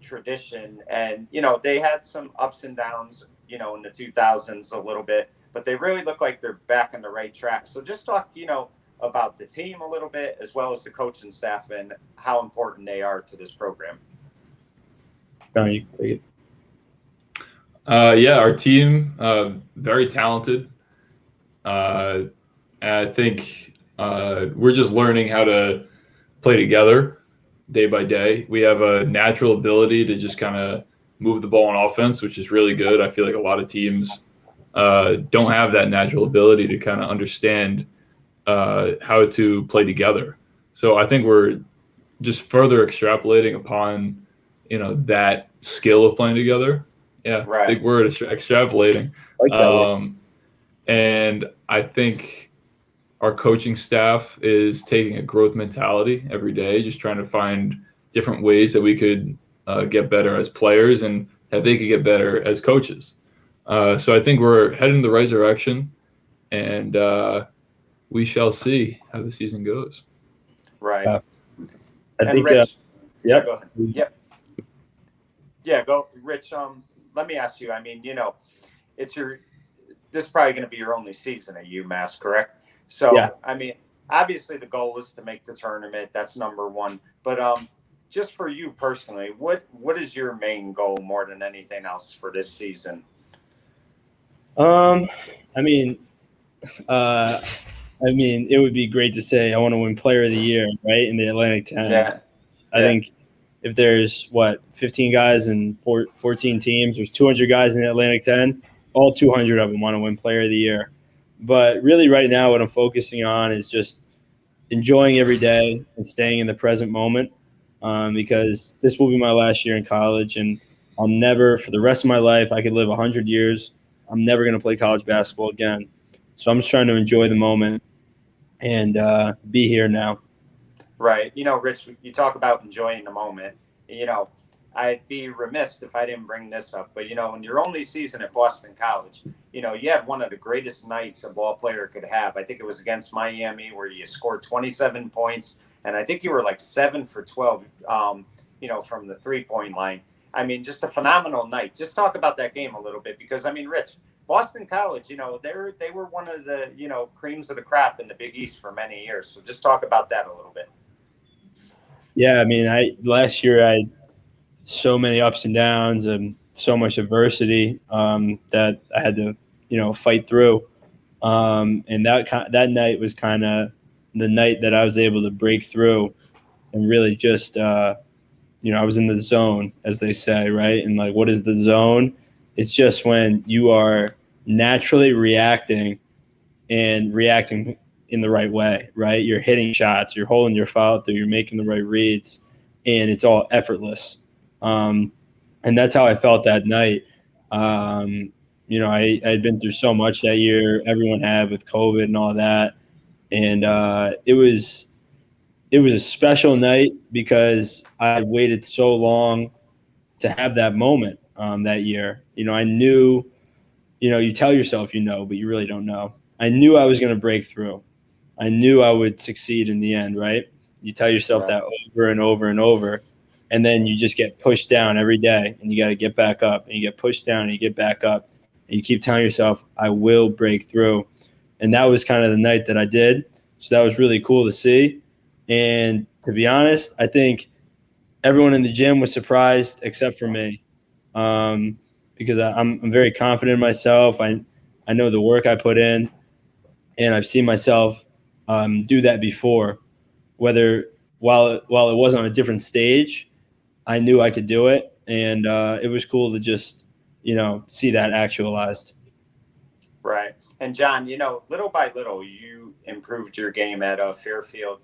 tradition, and, they had some ups and downs, in the 2000s a little bit, but they really look like they're back on the right track. So just talk, about the team a little bit, as well as the coaching staff and how important they are to this program. You can take it. Yeah, our team, very talented. And I think we're just learning how to play together day by day. We have a natural ability to just kind of move the ball on offense, which is really good. I feel like a lot of teams don't have that natural ability to kind of understand how to play together. So I think we're just further extrapolating upon, that skill of playing together. Yeah, Right. big word, extrapolating. Like that word. And I think our coaching staff is taking a growth mentality every day, just trying to find different ways that we could get better as players and that they could get better as coaches. So I think we're heading in the right direction, and we shall see how the season goes. Right. I and think, Rich, yep. Go ahead. Yep. Yeah, go, Rich. Let me ask you. I mean, this is probably going to be your only season at UMass, correct? So, Yes. I mean, obviously the goal is to make the tournament. That's number one. But just for you personally, what is your main goal more than anything else for this season? I mean, it would be great to say I want to win Player of the Year, right, in the Atlantic 10. Yeah. I think if there's 15 guys and 14 teams, there's 200 guys in the Atlantic 10. All 200 of them want to win Player of the Year. But really, right now, what I'm focusing on is just enjoying every day and staying in the present moment, because this will be my last year in college, and I'll never, for the rest of my life, I could live 100 years. I'm never going to play college basketball again. So I'm just trying to enjoy the moment and be here now. Right. Rich, you talk about enjoying the moment. I'd be remiss if I didn't bring this up. But, in your only season at Boston College, you had one of the greatest nights a ball player could have. I think it was against Miami, where you scored 27 points. And I think you were like 7 for 12, from the 3-point line. I mean, just a phenomenal night. Just talk about that game a little bit, because, I mean, Rich, Boston College, they were one of the, creams of the crop in the Big East for many years. So just talk about that a little bit. Yeah, I mean, last year I had so many ups and downs and so much adversity that I had to, fight through. And that night was kind of the night that I was able to break through and really just, I was in the zone, as they say, right? And like, what is the zone? It's just when you are naturally reacting in the right way, right? You're hitting shots, you're holding your follow through, you're making the right reads. and it's all effortless. And that's how I felt that night. I had been through so much that year. Everyone had with COVID and all that, and it was a special night because I had waited so long to have that moment that year. I knew, you tell yourself but you really don't know. I knew I was going to break through. I knew I would succeed in the end, right? You tell yourself Right. that over and over and over, and then you just get pushed down every day, and you got to get back up, and you get pushed down, and you get back up, and you keep telling yourself, I will break through. And that was kind of the night that I did. So that was really cool to see. And to be honest, I think everyone in the gym was surprised except for me, because I'm very confident in myself. I know the work I put in, and I've seen myself do that before. Whether while it was on a different stage, I knew I could do it, and it was cool to just see that actualized. Right. And John, little by little, you improved your game at Fairfield.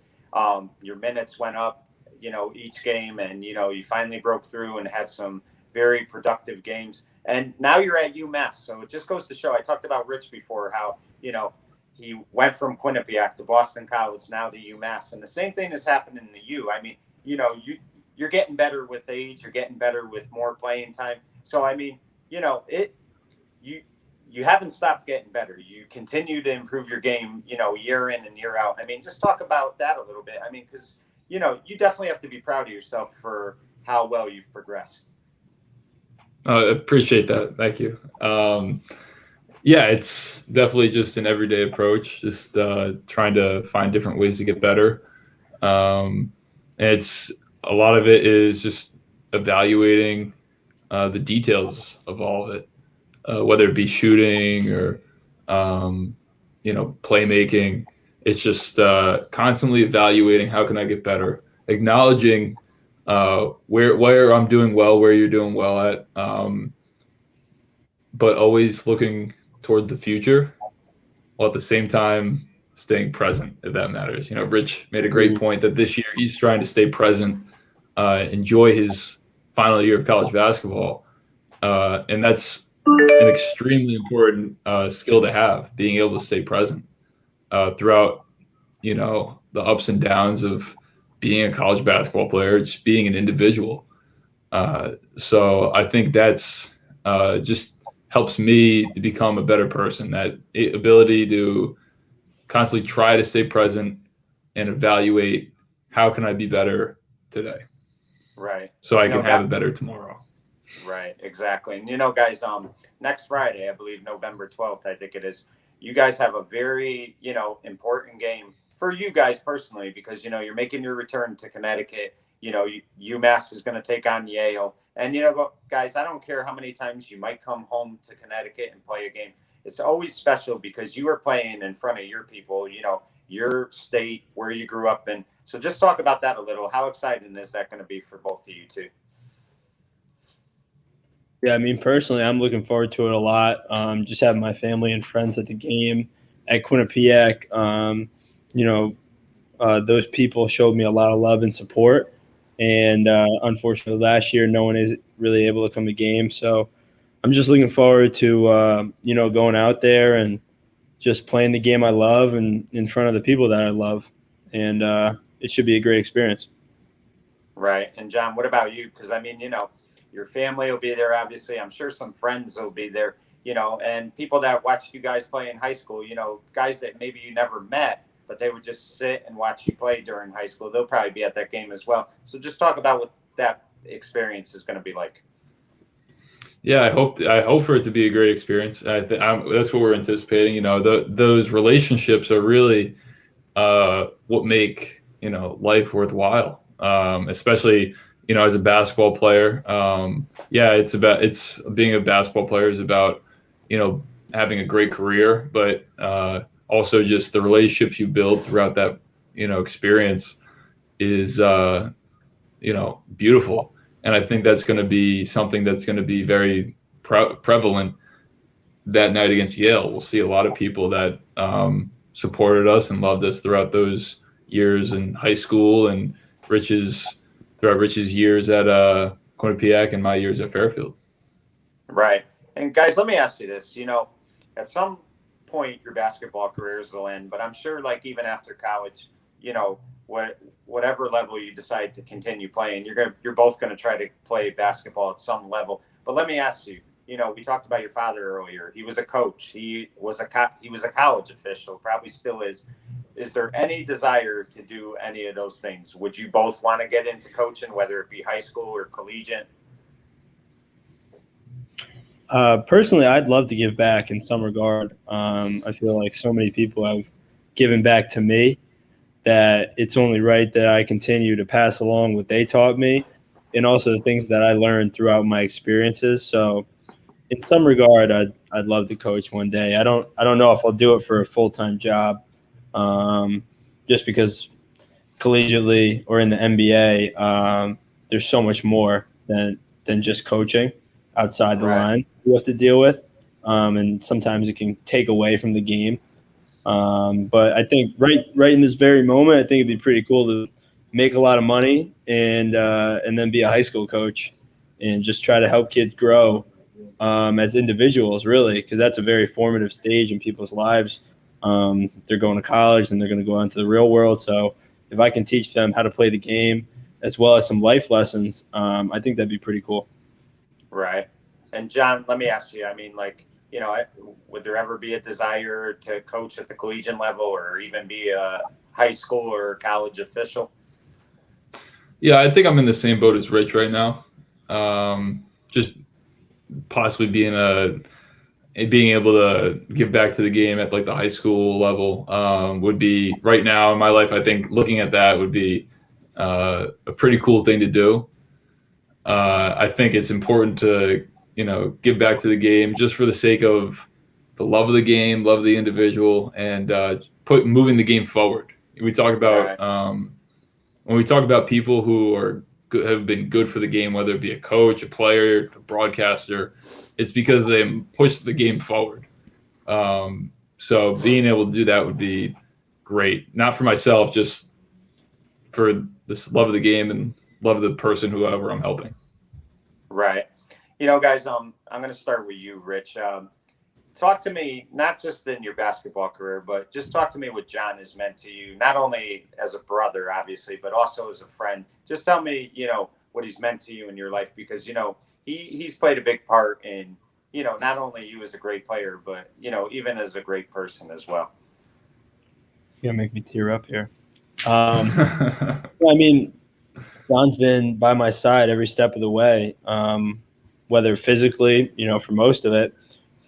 Your minutes went up, each game, and you finally broke through and had some very productive games. And now you're at UMass, so it just goes to show. I talked about Rich before, how he went from Quinnipiac to Boston College, now to UMass, and the same thing is happening to you. I mean, you're getting better with age, you're getting better with more playing time. So I mean, you you haven't stopped getting better. You continue to improve your game, year in and year out. I mean, just talk about that a little bit. I mean, because you definitely have to be proud of yourself for how well you've progressed. Appreciate that. Thank you. Yeah, it's definitely just an everyday approach, just trying to find different ways to get better. And it's a lot of it is just evaluating the details of all of it, whether it be shooting or playmaking. It's just constantly evaluating how can I get better, acknowledging where I'm doing well, where you're doing well at, but always looking toward the future while at the same time staying present, if that matters. Rich made a great point that this year he's trying to stay present, enjoy his final year of college basketball, and that's an extremely important skill to have, being able to stay present throughout, the ups and downs of being a college basketball player, just being an individual. So I think that's just helps me to become a better person. That ability to constantly try to stay present and evaluate how can I be better today, Right. so I can have a better tomorrow. Right, exactly. And guys, next Friday, I believe November 12th, I think it is, you guys have a very, important game for you guys personally, because you're making your return to Connecticut. UMass is going to take on Yale. And guys, I don't care how many times you might come home to Connecticut and play a game. It's always special because you are playing in front of your people, your state, where you grew up in. So just talk about that a little. How exciting is that going to be for both of you two? Yeah, I mean, personally, I'm looking forward to it a lot. Just having my family and friends at the game at Quinnipiac. Those people showed me a lot of love and support. And unfortunately, last year, no one is really able to come to games. So I'm just looking forward to, going out there and just playing the game I love and in front of the people that I love. And it should be a great experience. Right. And John, what about you? Because I mean, your family will be there, obviously. I'm sure some friends will be there, and people that watched you guys play in high school, guys that maybe you never met, but they would just sit and watch you play during high school. They'll probably be at that game as well. So just talk about what that experience is going to be like. Yeah, I hope for it to be a great experience. That's what we're anticipating. Those relationships are really what make life worthwhile, especially as a basketball player. It's being a basketball player is about having a great career, but also just the relationships you build throughout that experience is beautiful. And I think that's going to be something that's going to be very prevalent that night against Yale. We'll see a lot of people that supported us and loved us throughout those years in high school and Rich's throughout Rich's years at Quinnipiac and my years at Fairfield. Right. And guys, let me ask you this. At some point your basketball careers will end, but I'm sure like even after college, whatever level you decide to continue playing, you're both going to try to play basketball at some level. But let me ask you, we talked about your father earlier. He was a coach. He was a college official, probably still is. Is there any desire to do any of those things? Would you both want to get into coaching, whether it be high school or collegiate? Personally, I'd love to give back in some regard. I feel like so many people have given back to me that it's only right that I continue to pass along what they taught me and also the things that I learned throughout my experiences. So in some regard, I'd love to coach one day. I don't know if I'll do it for a full-time job, just because collegiately or in the NBA, there's so much more than just coaching outside the line you have to deal with, and sometimes it can take away from the game. But I think right in this very moment, I think it'd be pretty cool to make a lot of money and then be a high school coach and just try to help kids grow as individuals, really, because that's a very formative stage in people's lives. They're going to college and they're going to go into the real world. So if I can teach them how to play the game as well as some life lessons, I think that'd be pretty cool. Right. And John, let me ask you, I mean, like, would there ever be a desire to coach at the collegiate level or even be a high school or college official? Yeah, I think I'm in the same boat as Rich right now. Just possibly being able to give back to the game at like the high school level would be, right now in my life, I think looking at that would be a pretty cool thing to do. I think it's important to, give back to the game just for the sake of the love of the game, love of the individual, and moving the game forward. We talk about when we talk about people who have been good for the game, whether it be a coach, a player, a broadcaster, it's because they push the game forward. So being able to do that would be great. Not for myself, just for this love of the game and love of the person, whoever I'm helping. Right. Guys, I'm going to start with you, Rich. Talk to me, not just in your basketball career, but just talk to me what John has meant to you, not only as a brother, obviously, but also as a friend. Just tell me, what he's meant to you in your life, because, he's played a big part in, not only you as a great player, but, even as a great person as well. You're going to make me tear up here. I mean, John's been by my side every step of the way, whether physically, for most of it,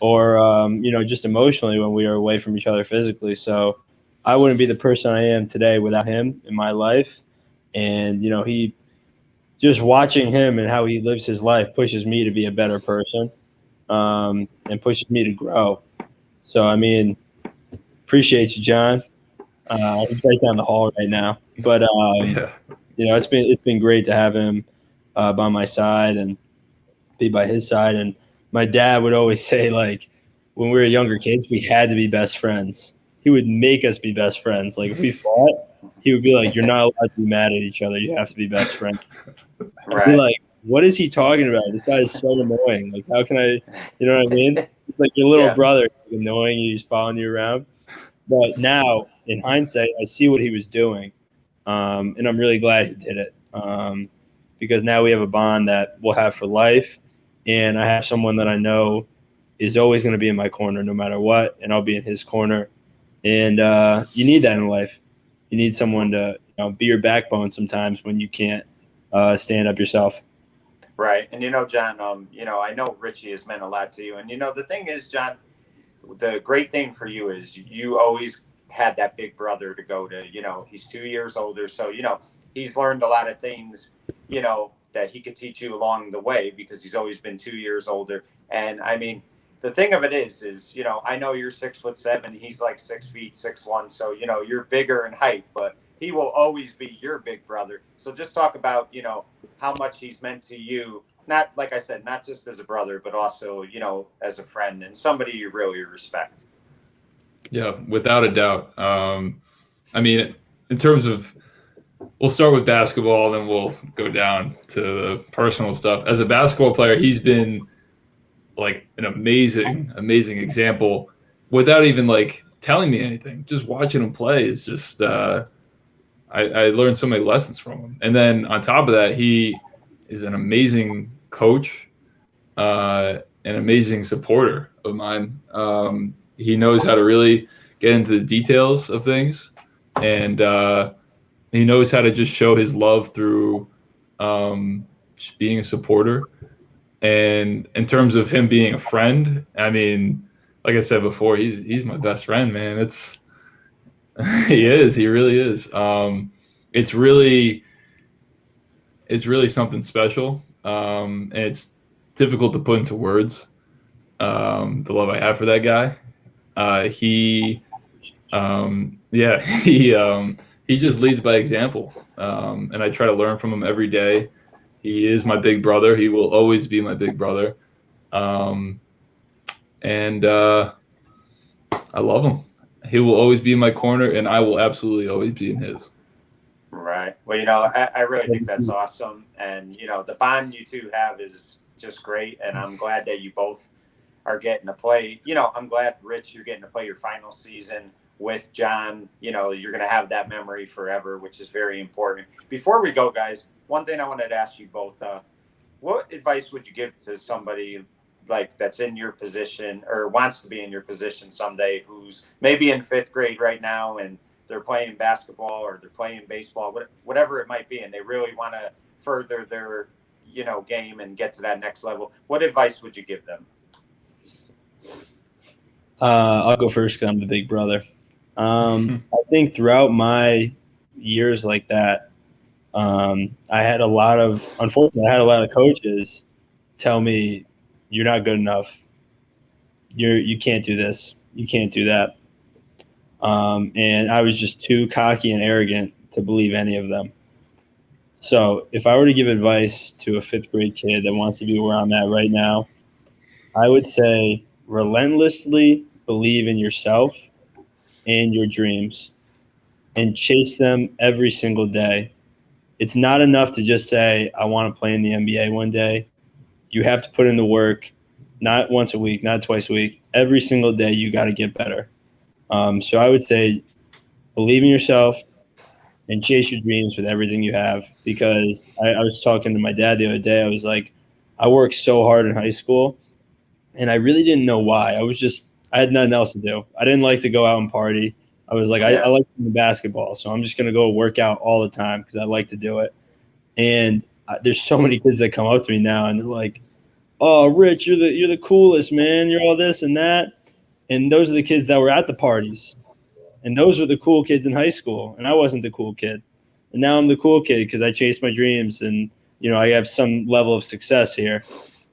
or, just emotionally when we were away from each other physically. So I wouldn't be the person I am today without him in my life. And, he just watching him and how he lives his life pushes me to be a better person, and pushes me to grow. So, I mean, appreciate you, John. He's right down the hall right now, but, Yeah. It's been great to have him by my side and be by his side. And my dad would always say, like, when we were younger kids, we had to be best friends. He would make us be best friends. Like, if we fought, he would be like, "You're not allowed to be mad at each other. You have to be best friends." I'd be like, "What is he talking about? This guy is so annoying. Like, how can I?" You know what I mean? It's like your little brother, annoying you, he's following you around. But now, in hindsight, I see what he was doing, and I'm really glad he did it, because now we have a bond that we'll have for life, and I have someone that I know is always going to be in my corner no matter what, and I'll be in his corner. And you need that in life. You need someone to be your backbone sometimes when you can't stand up yourself. Right. And, John, I know Richie has meant a lot to you. And, the thing is, John, the great thing for you is you always had that big brother to go to. He's 2 years older. So, he's learned a lot of things, that he could teach you along the way because he's always been 2 years older. And, I mean, the thing of it is, I know you're 6'7", he's like 6 feet, 6'1". So, you're bigger in height, but he will always be your big brother. So just talk about, how much he's meant to you. Not, like I said, not just as a brother, but also, as a friend and somebody you really respect. Yeah, without a doubt. I mean, in terms of we'll start with basketball, then we'll go down to the personal stuff. As a basketball player, he's been like an amazing example without even like telling me anything. Just watching him play is just I learned so many lessons from him. And then on top of that, he is an amazing coach, an amazing supporter of mine. He knows how to really get into the details of things, and he knows how to just show his love through just being a supporter. And in terms of him being a friend, I mean, like I said before, he's my best friend, man. It's he is, he really is. It's really it's really something special, and it's difficult to put into words. The love I have for that guy. Yeah, he just leads by example, and I try to learn from him every day. He is my big brother. He will always be my big brother, um, and I love him. He will always be in my corner, and I will absolutely always be in his. Right. Well, I really think that's awesome. And, the bond you two have is just great. And I'm glad that you both are getting to play. I'm glad, Rich, you're getting to play your final season with John. You're going to have that memory forever, which is very important. Before we go, guys, one thing I wanted to ask you both, what advice would you give to somebody like that's in your position or wants to be in your position someday, who's maybe in fifth grade right now and they're playing basketball or they're playing baseball, whatever it might be, and they really want to further their, game and get to that next level? What advice would you give them? I'll go first because I'm the big brother. I think throughout my years like that, unfortunately, I had a lot of coaches tell me, "You're not good enough. You can't do this. You can't do that." And I was just too cocky and arrogant to believe any of them. So if I were to give advice to a fifth grade kid that wants to be where I'm at right now, I would say relentlessly believe in yourself and your dreams and chase them every single day. It's not enough to just say, I want to play in the NBA one day. You have to put in the work, not once a week, not twice a week. Every single day, you got to get better. So I would say believe in yourself and chase your dreams with everything you have. Because I was talking to my dad the other day. I was like, I worked so hard in high school, and I really didn't know why. I had nothing else to do. I didn't like to go out and party. I was like, I like playing basketball, so I'm just going to go work out all the time because I like to do it. And there's so many kids that come up to me now, and they're like, "Oh, Rich, you're the coolest, man. You're all this and that." And those are the kids that were at the parties. And those were the cool kids in high school. And I wasn't the cool kid. And now I'm the cool kid because I chased my dreams and, I have some level of success here.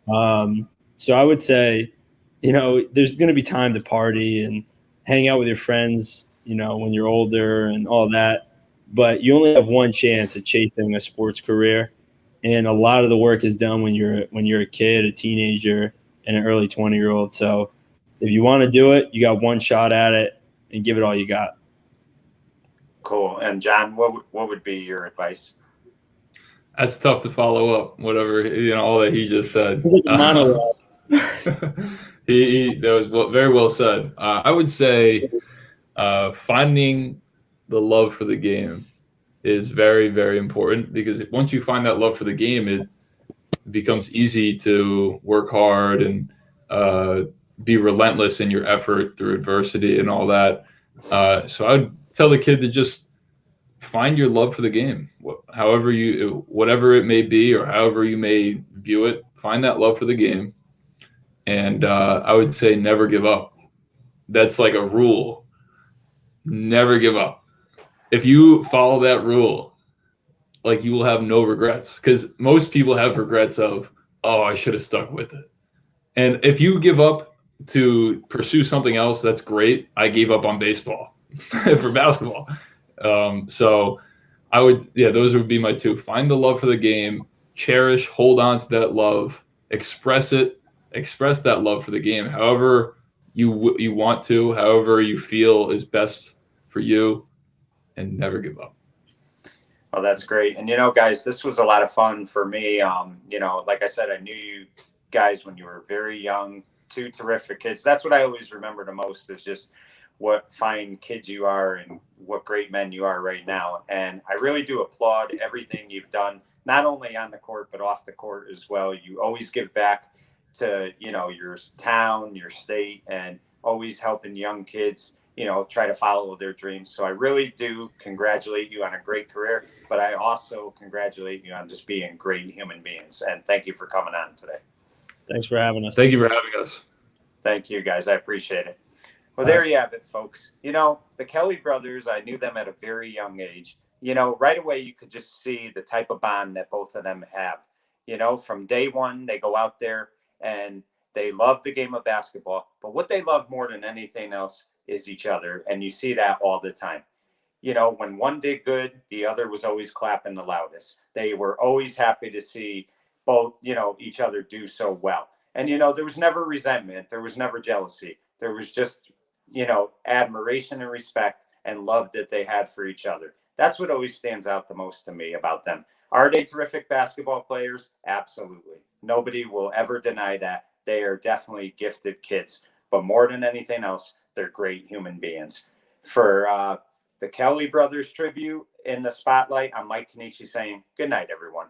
So I would say, there's going to be time to party and hang out with your friends, when you're older and all that. But you only have one chance at chasing a sports career. And a lot of the work is done when you're a kid, a teenager, and an early 20-year-old. So if you want to do it, you got one shot at it and give it all you got. Cool. And John, what would be your advice? That's tough to follow up. Whatever all that he just said. That was very well said. I would say finding the love for the game is very, very important, because once you find that love for the game, it becomes easy to work hard and be relentless in your effort through adversity and all that. So I would tell the kid to just find your love for the game, whatever it may be, or however you may view it. Find that love for the game, and I would say never give up. That's like a rule. Never give up. If you follow that rule, like, you will have no regrets, because most people have regrets of, oh, I should have stuck with it. And if you give up to pursue something else, that's great. I gave up on baseball for basketball. So those would be my two. Find the love for the game, cherish, hold on to that love, express that love for the game, however you want to, however you feel is best for you, and never give up. Oh, that's great. And, guys, this was a lot of fun for me. Like I said, I knew you guys when you were very young, two terrific kids. That's what I always remember the most is just what fine kids you are and what great men you are right now. And I really do applaud everything you've done, not only on the court, but off the court as well. You always give back to, your town, your state, and always helping young kids, try to follow their dreams. So I really do congratulate you on a great career, but I also congratulate you on just being great human beings. And thank you for coming on today. Thanks for having us. Thank you for having us. Thank you, guys. I appreciate it. Well, there you have it, folks. The Kelly brothers, I knew them at a very young age. Right away, you could just see the type of bond that both of them have. From day one, they go out there and they love the game of basketball. But what they love more than anything else is each other. And you see that all the time. When one did good, the other was always clapping the loudest. They were always happy to see both, each other do so well. And, there was never resentment. There was never jealousy. There was just, admiration and respect and love that they had for each other. That's what always stands out the most to me about them. Are they terrific basketball players? Absolutely. Nobody will ever deny that. They are definitely gifted kids. But more than anything else, they're great human beings. For the Kelly Brothers tribute in the spotlight, I'm Mike Kenichi saying good night, everyone.